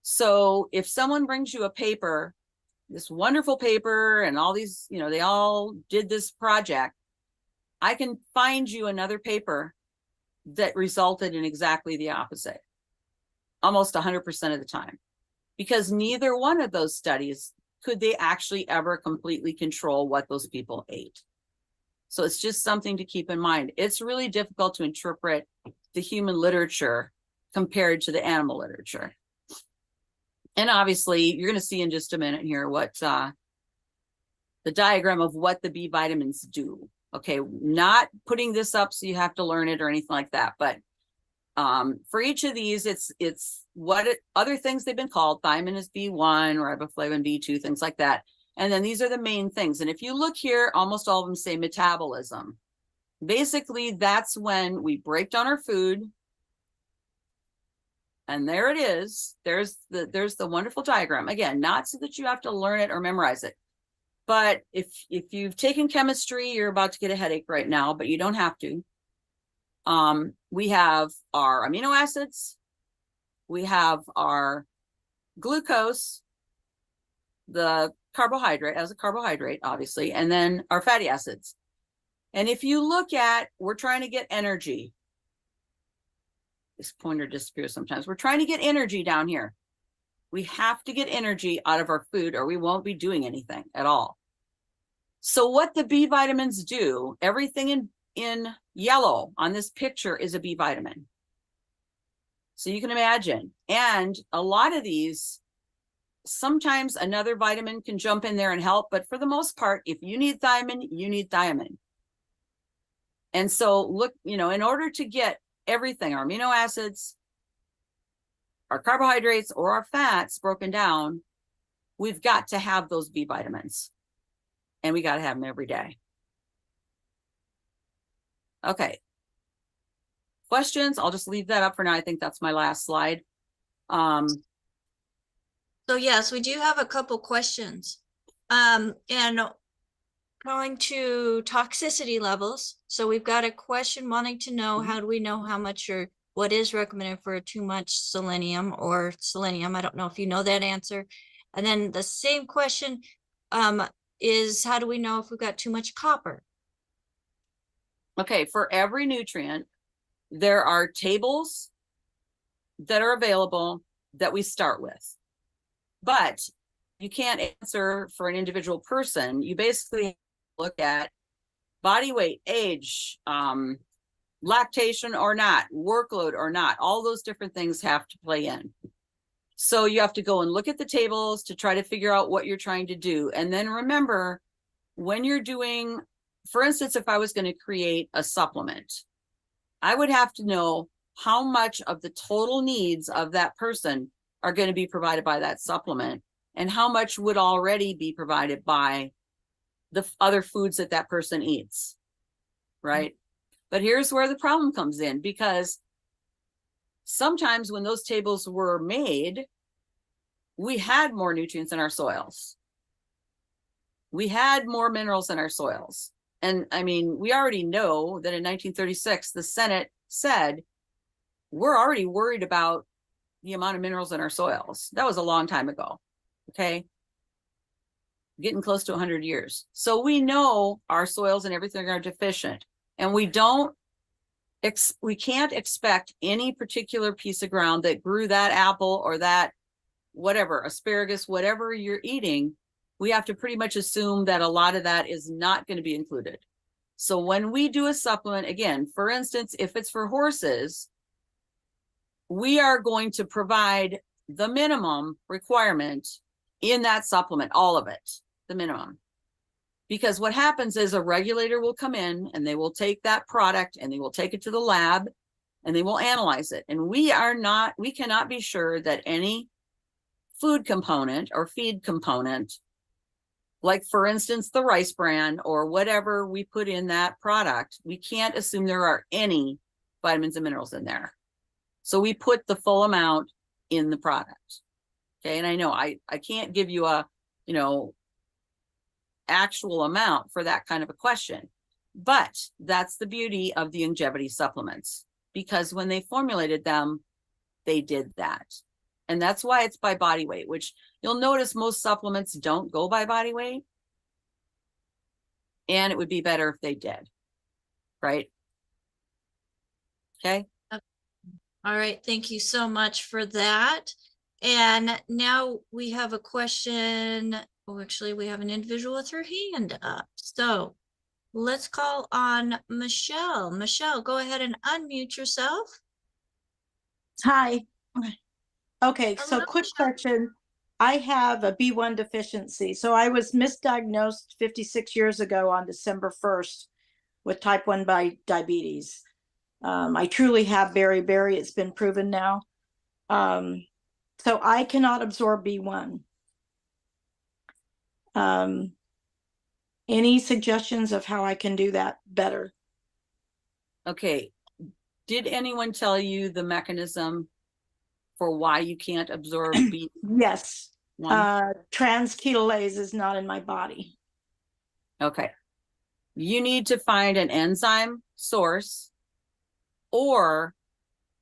So if someone brings you a paper this wonderful paper and all these, you know, they all did this project. I can find you another paper that resulted in exactly the opposite, almost 100% of the time, because neither one of those studies could they actually ever completely control what those people ate. So it's just something to keep in mind. It's really difficult to interpret the human literature compared to the animal literature. And obviously, you're going to see in just a minute here what the diagram of what the B vitamins do. Okay, not putting this up so you have to learn it or anything like that. But for each of these, it's what other things they've been called. Thiamine is B1, riboflavin B2, things like that. And then these are the main things. And if you look here, almost all of them say metabolism. Basically, that's when we break down our food. And there it is. There's the wonderful diagram. Again, not so that you have to learn it or memorize it. But if you've taken chemistry, you're about to get a headache right now, but you don't have to. We have our amino acids. We have our glucose, the carbohydrate, as a carbohydrate, obviously, and then our fatty acids. And if you look at, we're trying to get energy. This pointer disappears sometimes. We're trying to get energy down here. We have to get energy out of our food or we won't be doing anything at all. So what the B vitamins do, everything in yellow on this picture is a B vitamin. So you can imagine. And a lot of these, sometimes another vitamin can jump in there and help, but for the most part, if you need thiamine, you need thiamine. And so look, you know, in order to get everything, our amino acids, our carbohydrates, or our fats broken down, we've got to have those B vitamins. And we got to have them every day. Okay. Questions? I'll just leave that up for now. I think that's my last slide. So yes, we do have a couple questions. And going to toxicity levels. So we've got a question wanting to know, how do we know how much or what is recommended for too much selenium or selenium? I don't know if you know that answer. And then the same question is, how do we know if we've got too much copper? Okay, for every nutrient, there are tables that are available that we start with. But you can't answer for an individual person. You basically look at body weight, age, lactation or not, workload or not. All those different things have to play in. So you have to go and look at the tables to try to figure out what you're trying to do. And then remember, when you're doing, for instance, if I was going to create a supplement, I would have to know how much of the total needs of that person are going to be provided by that supplement and how much would already be provided by the other foods that that person eats, right? Mm-hmm. But here's where the problem comes in, because sometimes when those tables were made, we had more nutrients in our soils. We had more minerals in our soils. And I mean, we already know that in 1936, the Senate said, we're already worried about the amount of minerals in our soils. That was a long time ago, okay? Getting close to 100 years. So we know our soils and everything are deficient, and we can't expect any particular piece of ground that grew that apple or that whatever, asparagus, whatever you're eating, we have to pretty much assume that a lot of that is not going to be included. So when we do a supplement, again, for instance, if it's for horses, we are going to provide the minimum requirement in that supplement, all of it, the minimum. Because what happens is a regulator will come in and they will take that product and they will take it to the lab and they will analyze it. And we cannot be sure that any food component or feed component, like for instance, the rice bran or whatever we put in that product, we can't assume there are any vitamins and minerals in there. So we put the full amount in the product. Okay, and I know I can't give you a, actual amount for that kind of a question, but that's the beauty of the longevity supplements, because when they formulated them, they did that. And that's why it's by body weight, which you'll notice most supplements don't go by body weight. And it would be better if they did, right? Okay. All right, thank you so much for that. And now we have a question. Oh, actually, we have an individual with her hand up. So let's call on Michelle. Michelle, go ahead and unmute yourself. Hi. Okay, so Hello, quick Michelle. question. I have a B1 deficiency. So I was misdiagnosed 56 years ago on December 1st with type 1 diabetes. I truly have beriberi. It's been proven now. So I cannot absorb B1. Any suggestions of how I can do that better? Okay. Did anyone tell you the mechanism for why you can't absorb B1? Yes. Transketolase is not in my body. Okay. You need to find an enzyme source or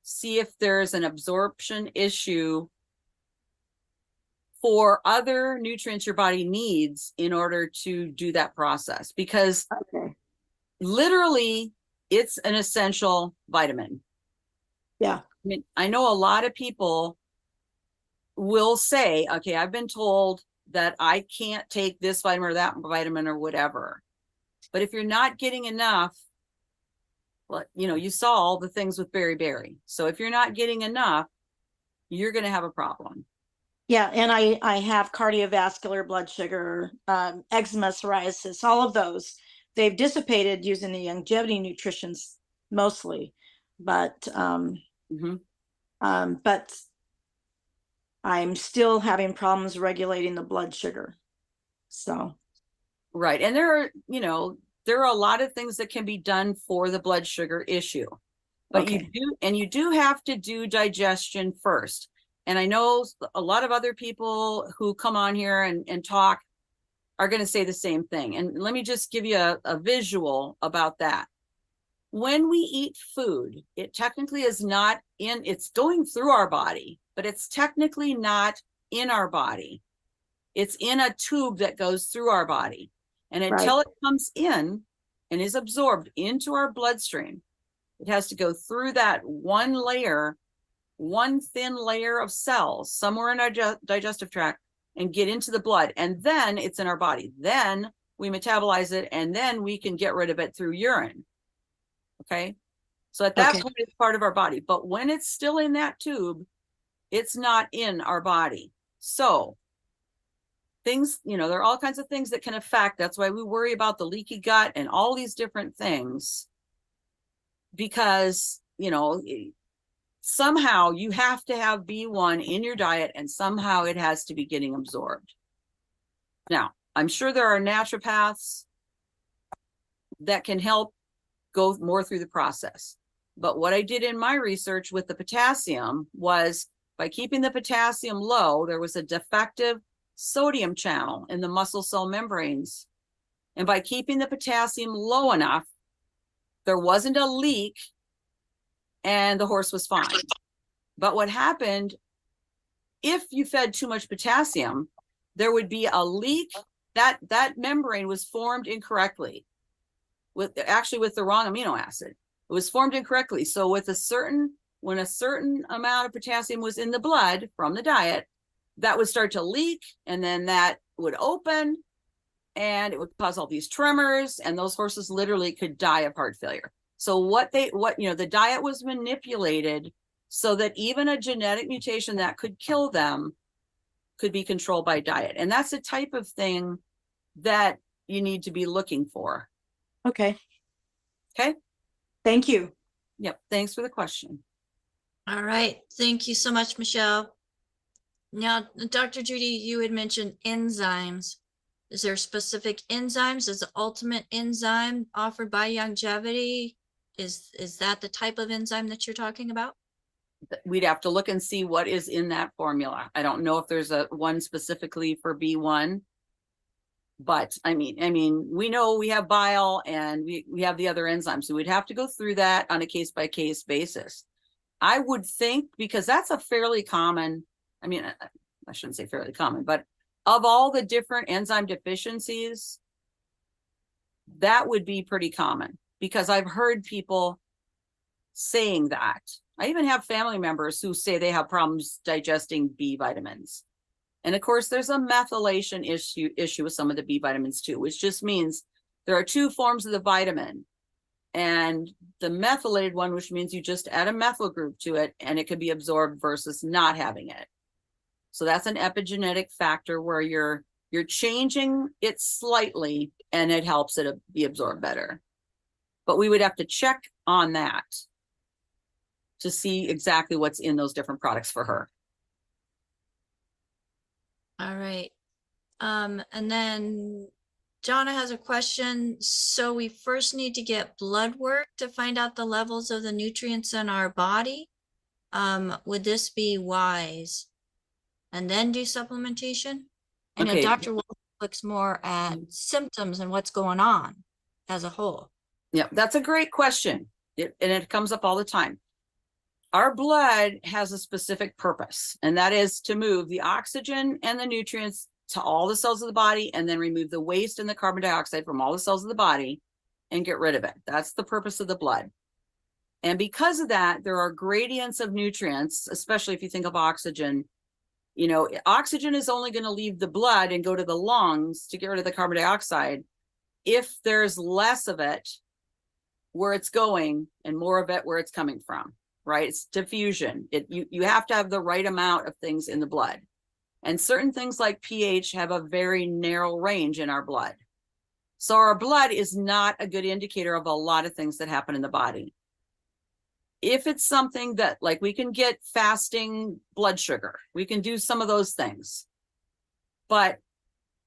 see if there's an absorption issue for other nutrients your body needs in order to do that process, because Okay. literally it's an essential vitamin. Yeah. I mean, I know a lot of people will say, okay, I've been told that I can't take this vitamin or that vitamin or whatever. But if you're not getting enough, well, you know, you saw all the things with beriberi. So if you're not getting enough, you're going to have a problem. Yeah, and I have cardiovascular, blood sugar, eczema, psoriasis, all of those. They've dissipated using the longevity nutritions mostly, but but I'm still having problems regulating the blood sugar. So right, and there are, you know, there are a lot of things that can be done for the blood sugar issue, but okay. you do have to do digestion first. And I know a lot of other people who come on here and talk are going to say the same thing. And let me just give you a visual about that. When we eat food, it technically is not in, it's going through our body, but it's technically not in our body. It's in a tube that goes through our body. And until it comes in and is absorbed into our bloodstream, it has to go through that one thin layer of cells somewhere in our digestive tract and get into the blood. And then it's in our body. Then we metabolize it, and then we can get rid of it through urine. Okay. So at that point, it's part of our body. But when it's still in that tube, it's not in our body. So things, you know, there are all kinds of things that can affect. That's why we worry about the leaky gut and all these different things, because, you know, somehow you have to have B1 in your diet, and somehow it has to be getting absorbed. Now, I'm sure there are naturopaths that can help go more through the process. But what I did in my research with the potassium was, by keeping the potassium low, there was a defective sodium channel in the muscle cell membranes. And by keeping the potassium low enough, there wasn't a leak and the horse was fine. But what happened, if you fed too much potassium, there would be a leak. That membrane was formed incorrectly, with the wrong amino acid. It was formed incorrectly. So when a certain amount of potassium was in the blood from the diet, that would start to leak, and then that would open, and it would cause all these tremors, and those horses literally could die of heart failure. So the diet was manipulated so that even a genetic mutation that could kill them could be controlled by diet. And that's the type of thing that you need to be looking for. Okay. Okay. Thank you. Yep. Thanks for the question. All right. Thank you so much, Michelle. Now, Dr. Judy, you had mentioned enzymes. Is there specific enzymes? Is the ultimate enzyme offered by longevity? Is that the type of enzyme that you're talking about? We'd have to look and see what is in that formula. I don't know if there's a one specifically for B1, but I mean, we know we have bile and we have the other enzymes. So we'd have to go through that on a case by case basis. I would think, because that's a fairly common I mean, I shouldn't say fairly common, but of all the different enzyme deficiencies, that would be pretty common, because I've heard people saying that. I even have family members who say they have problems digesting B vitamins. And of course, there's a methylation issue with some of the B vitamins too, which just means there are two forms of the vitamin. And the methylated one, which means you just add a methyl group to it and it can be absorbed versus not having it. So that's an epigenetic factor where you're changing it slightly and it helps it be absorbed better. But we would have to check on that to see exactly what's in those different products for her. All right. And then Donna has a question. So we first need to get blood work to find out the levels of the nutrients in our body. Would this be wise? And then do supplementation? I know Okay. Dr. Wolf looks more at symptoms and what's going on as a whole. Yeah, that's a great question. And it comes up all the time. Our blood has a specific purpose, and that is to move the oxygen and the nutrients to all the cells of the body, and then remove the waste and the carbon dioxide from all the cells of the body and get rid of it. That's the purpose of the blood. And because of that, there are gradients of nutrients, especially if you think of oxygen. You know, oxygen is only going to leave the blood and go to the lungs to get rid of the carbon dioxide if there's less of it where it's going and more of it where it's coming from, right? It's diffusion. You have to have the right amount of things in the blood. And certain things like pH have a very narrow range in our blood. So our blood is not a good indicator of a lot of things that happen in the body. If it's something that, like, we can get fasting blood sugar, we can do some of those things. But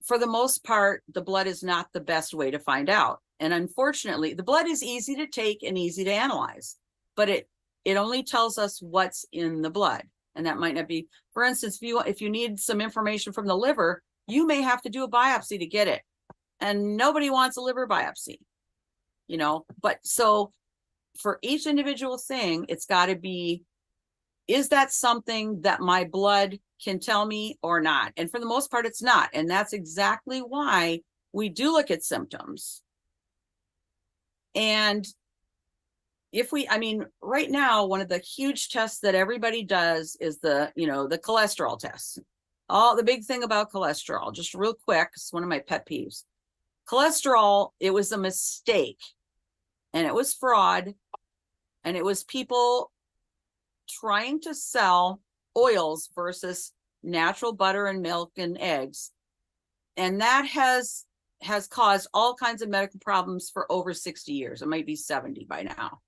for the most part, the blood is not the best way to find out. And unfortunately, the blood is easy to take and easy to analyze, but it only tells us what's in the blood. And that might not be, for instance, if you need some information from the liver, you may have to do a biopsy to get it. And nobody wants a liver biopsy, you know. But so for each individual thing, it's got to be, is that something that my blood can tell me or not? And for the most part, it's not. And that's exactly why we do look at symptoms. And I mean, right now, one of the huge tests that everybody does is the cholesterol test. The big thing about cholesterol, just real quick, it's one of my pet peeves. Cholesterol, it was a mistake, and it was fraud, and it was people trying to sell oils versus natural butter and milk and eggs. And that has caused all kinds of medical problems for over 60 years. It might be 70 by now.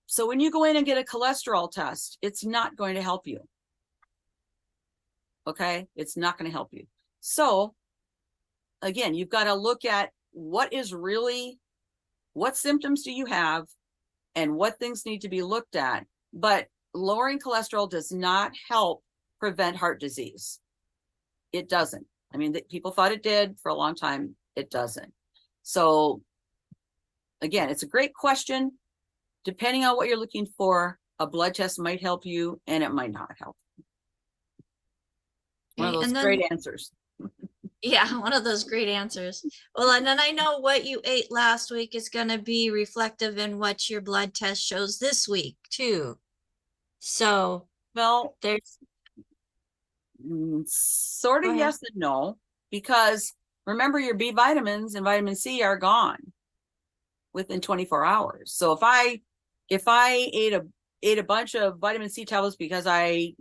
So when you go in and get a cholesterol test, it's not going to help you. Okay? It's not going to help you. So again, you've got to look at what symptoms do you have and what things need to be looked at. But lowering cholesterol does not help prevent heart disease. It doesn't. I mean, people thought it did for a long time. It doesn't. So again, it's a great question. Depending on what you're looking for, a blood test might help you and it might not help. One of those great answers. Yeah, one of those great answers. Well, and then I know what you ate last week is going to be reflective in what your blood test shows this week too. So, well, there's sort of yes and no, because remember, your B vitamins and vitamin C are gone within 24 hours. So if I ate a bunch of vitamin C tablets because I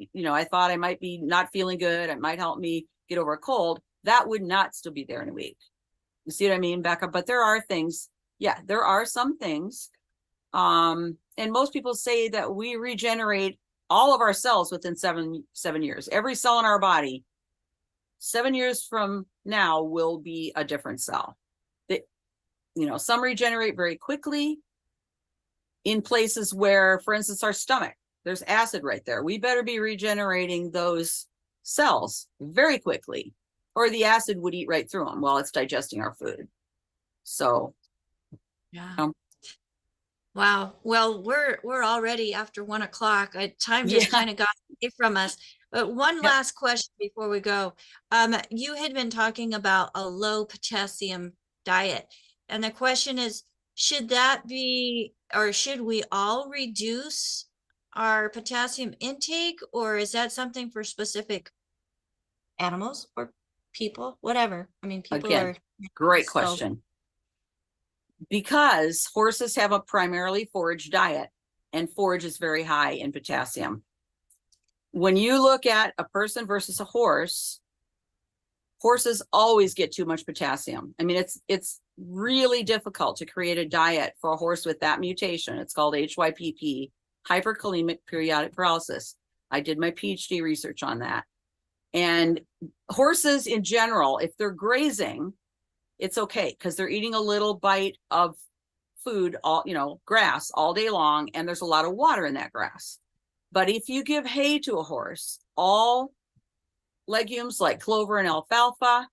thought I might be not feeling good, it might help me get over a cold, that would not still be there in a week. You see what I mean, Becca? But there are things, there are some things. And most people say that we regenerate all of our cells within seven years. Every cell in our body, 7 years from now, will be a different cell. Some regenerate very quickly in places where, for instance, our stomach, there's acid right there. We better be regenerating those cells very quickly, or the acid would eat right through them while it's digesting our food. So, wow. Well, we're already after 1 o'clock. Time just kind of got away from us. But one Yep. last question before we go. You had been talking about a low potassium diet. And the question is, should that be, or should we all reduce our potassium intake, or is that something for specific animals or people, whatever? I mean, people Again, are. great so- question. Because horses have a primarily forage diet, and forage is very high in potassium. When you look at a person versus a horse, horses always get too much potassium. I mean, it's really difficult to create a diet for a horse with that mutation. It's called HYPP, hyperkalemic periodic paralysis. I did my PhD research on that. And horses in general, if they're grazing, it's okay because they're eating a little bite of food, all, you know, grass all day long, and there's a lot of water in that grass. But if you give hay to a horse, all legumes like clover and alfalfa,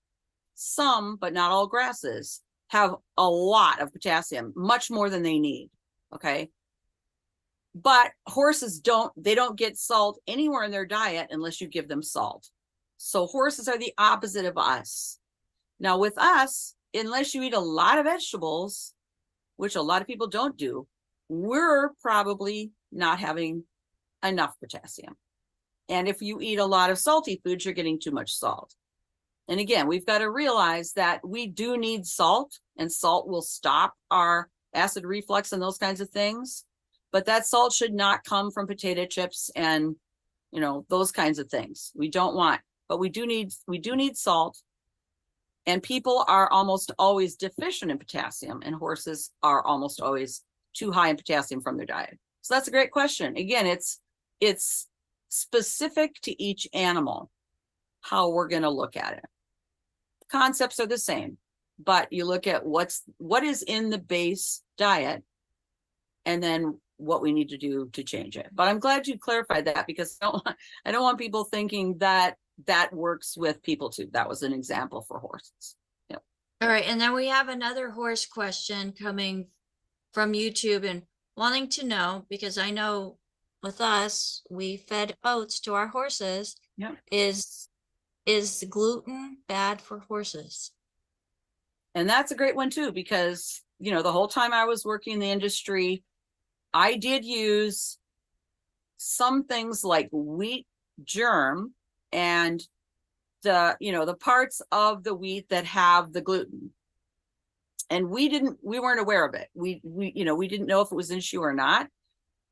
some, but not all grasses, have a lot of potassium, much more than they need, okay? But horses don't get salt anywhere in their diet unless you give them salt. So horses are the opposite of us. Now with us, unless you eat a lot of vegetables, which a lot of people don't do, we're probably not having enough potassium. And if you eat a lot of salty foods, you're getting too much salt. And again, we've got to realize that we do need salt, and salt will stop our acid reflux and those kinds of things. But that salt should not come from potato chips and, you know, those kinds of things. We don't want, but we do need salt. And people are almost always deficient in potassium, and horses are almost always too high in potassium from their diet. So that's a great question. Again, it's specific to each animal, how we're going to look at it. Concepts are the same, but you look at what is in the base diet and then what we need to do to change it. But I'm glad you clarified that, because I don't want people thinking that that works with people too. That was an example for horses. Yep. All right. And then we have another horse question coming from YouTube and wanting to know, because I know with us, we fed oats to our horses. Yep. Is gluten bad for horses? And that's a great one too, because, you know, the whole time I was working in the industry, I did use some things like wheat germ and the, you know, the parts of the wheat that have the gluten. And we weren't aware of it. We you know, we didn't know if it was an issue or not.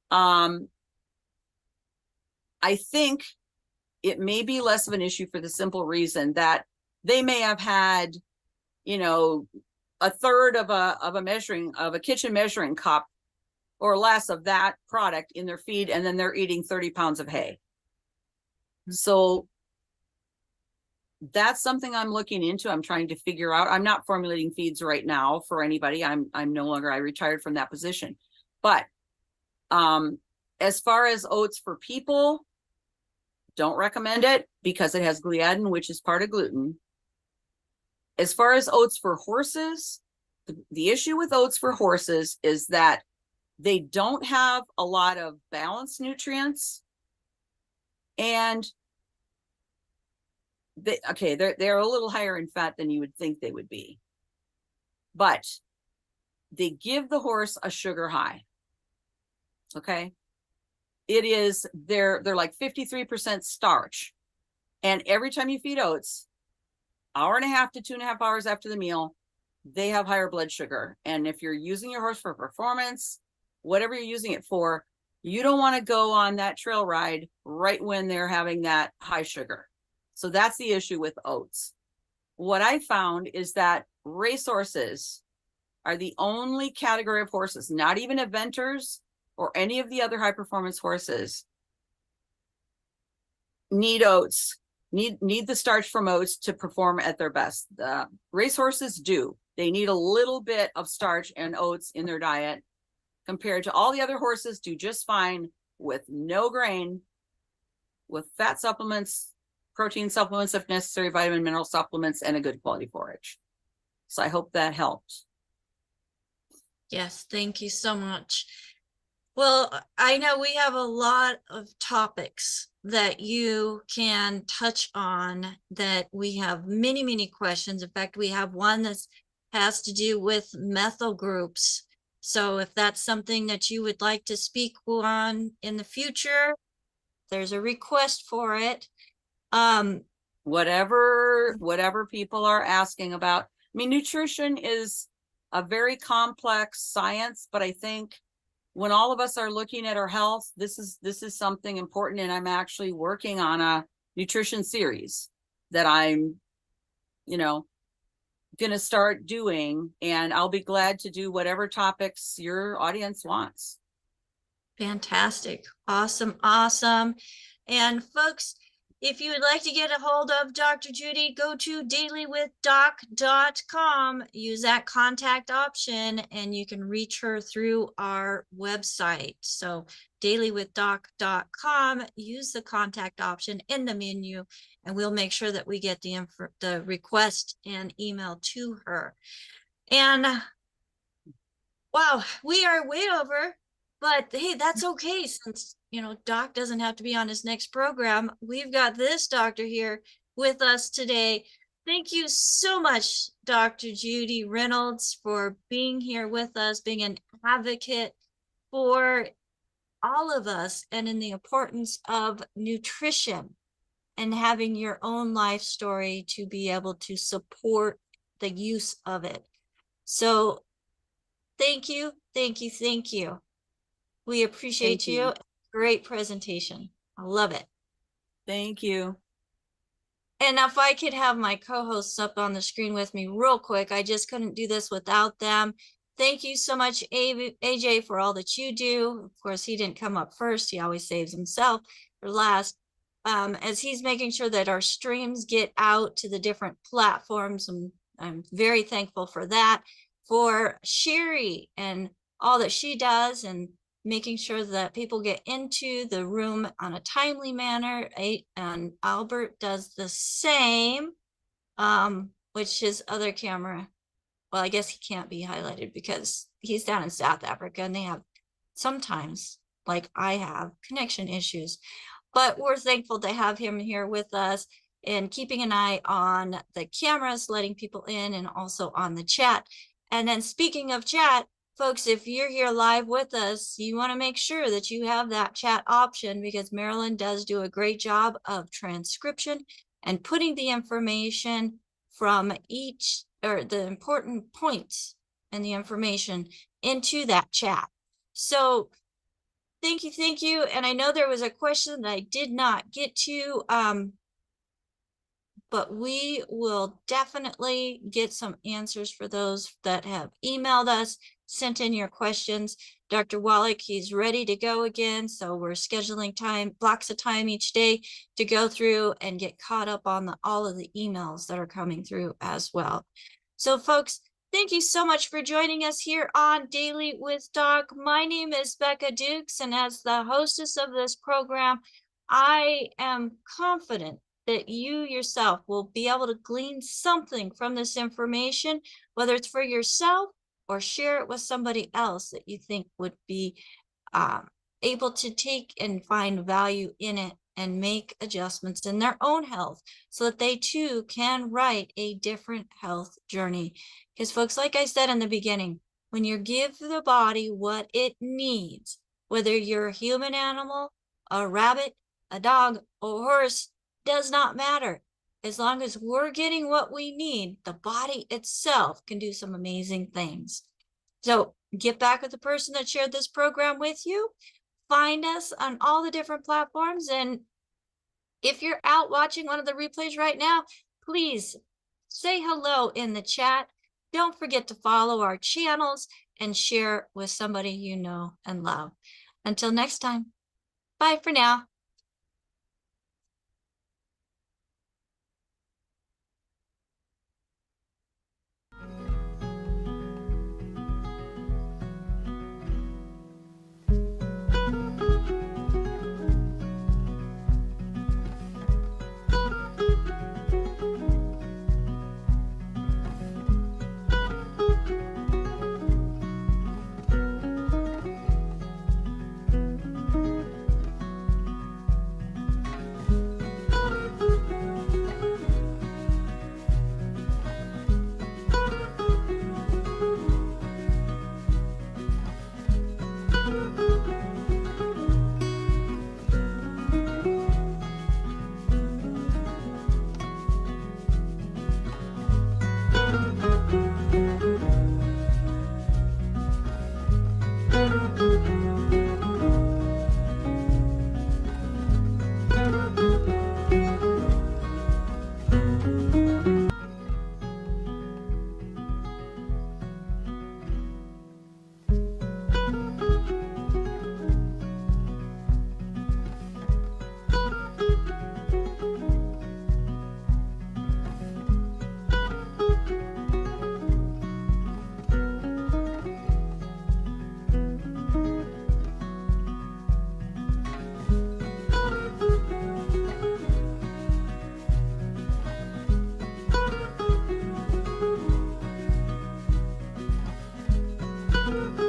I think it may be less of an issue for the simple reason that they may have had, you know, a third of a kitchen measuring cup or less of that product in their feed, and then they're eating 30 pounds of hay. So that's something I'm looking into. I'm trying to figure out. I'm not formulating feeds right now for anybody. I'm no longer, I retired from that position. But as far as oats for people, don't recommend it because it has gliadin, which is part of gluten. As far as oats for horses, the issue with oats for horses is that they don't have a lot of balanced nutrients, and they're a little higher in fat than you would think they would be, but they give the horse a sugar high. Okay, they're like 53% starch, and every time you feed oats, hour and a half to 2.5 hours after the meal, they have higher blood sugar. And if you're using your horse for performance, whatever you're using it for, you don't want to go on that trail ride right when they're having that high sugar. So that's the issue with oats. What I found is that racehorses are the only category of horses, not even eventers or any of the other high performance horses, need oats, need the starch from oats to perform at their best. The racehorses do. They need a little bit of starch and oats in their diet, compared to all the other horses do just fine with no grain, with fat supplements, protein supplements if necessary, vitamin, mineral supplements, and a good quality forage. So I hope that helped. Yes, thank you so much. Well, I know we have a lot of topics that you can touch on, that we have many, many questions. In fact, we have one that has to do with methyl groups. So if that's something that you would like to speak on in the future, there's a request for it. Whatever people are asking about. I mean, nutrition is a very complex science, but I think when all of us are looking at our health, this is something important. And I'm actually working on a nutrition series that I'm, gonna start doing, and I'll be glad to do whatever topics your audience wants. Fantastic. Awesome. Awesome. And folks, if you would like to get a hold of Dr. Judy, go to DailywithDoc.com, use that contact option, and you can reach her through our website. So DailywithDoc.com, use the contact option in the menu, and we'll make sure that we get the request and email to her. And wow, we are way over. But hey, that's okay, since, Doc doesn't have to be on his next program. We've got this doctor here with us today. Thank you so much, Dr. Judy Reynolds, for being here with us, being an advocate for all of us, and in the importance of nutrition, and having your own life story to be able to support the use of it. So thank you, thank you, thank you. We appreciate you. Great presentation. I love it. Thank you. And if I could have my co-hosts up on the screen with me real quick, I just couldn't do this without them. Thank you so much, AJ, for all that you do. Of course, he didn't come up first. He always saves himself for last. As he's making sure that our streams get out to the different platforms. And I'm very thankful for that. For Sherry and all that she does, and making sure that people get into the room on a timely manner. And Albert does the same, which his other camera, well, I guess he can't be highlighted because he's down in South Africa, and they have sometimes, like I have, connection issues. But we're thankful to have him here with us, and keeping an eye on the cameras, letting people in, and also on the chat. And then speaking of chat, folks, if you're here live with us, you want to make sure that you have that chat option, because Marilyn does do a great job of transcription and putting the information from each, or the important points and the information, into that chat. So thank you, thank you. And I know there was a question that I did not get to, but we will definitely get some answers for those that have emailed us, sent in your questions. Dr. Wallach, he's ready to go again. So we're scheduling blocks of time each day to go through and get caught up on all of the emails that are coming through as well. So folks, thank you so much for joining us here on Daily with Doc. My name is Becca Dukes, and as the hostess of this program, I am confident that you yourself will be able to glean something from this information, whether it's for yourself or share it with somebody else that you think would be able to take and find value in it, and make adjustments in their own health, so that they too can write a different health journey. Because folks, like I said in the beginning, when you give the body what it needs, whether you're a human animal, a rabbit, a dog, or horse, does not matter. As long as we're getting what we need, the body itself can do some amazing things. So get back with the person that shared this program with you. Find us on all the different platforms. And if you're out watching one of the replays right now, please say hello in the chat. Don't forget to follow our channels and share with somebody you know and love. Until next time, bye for now. you.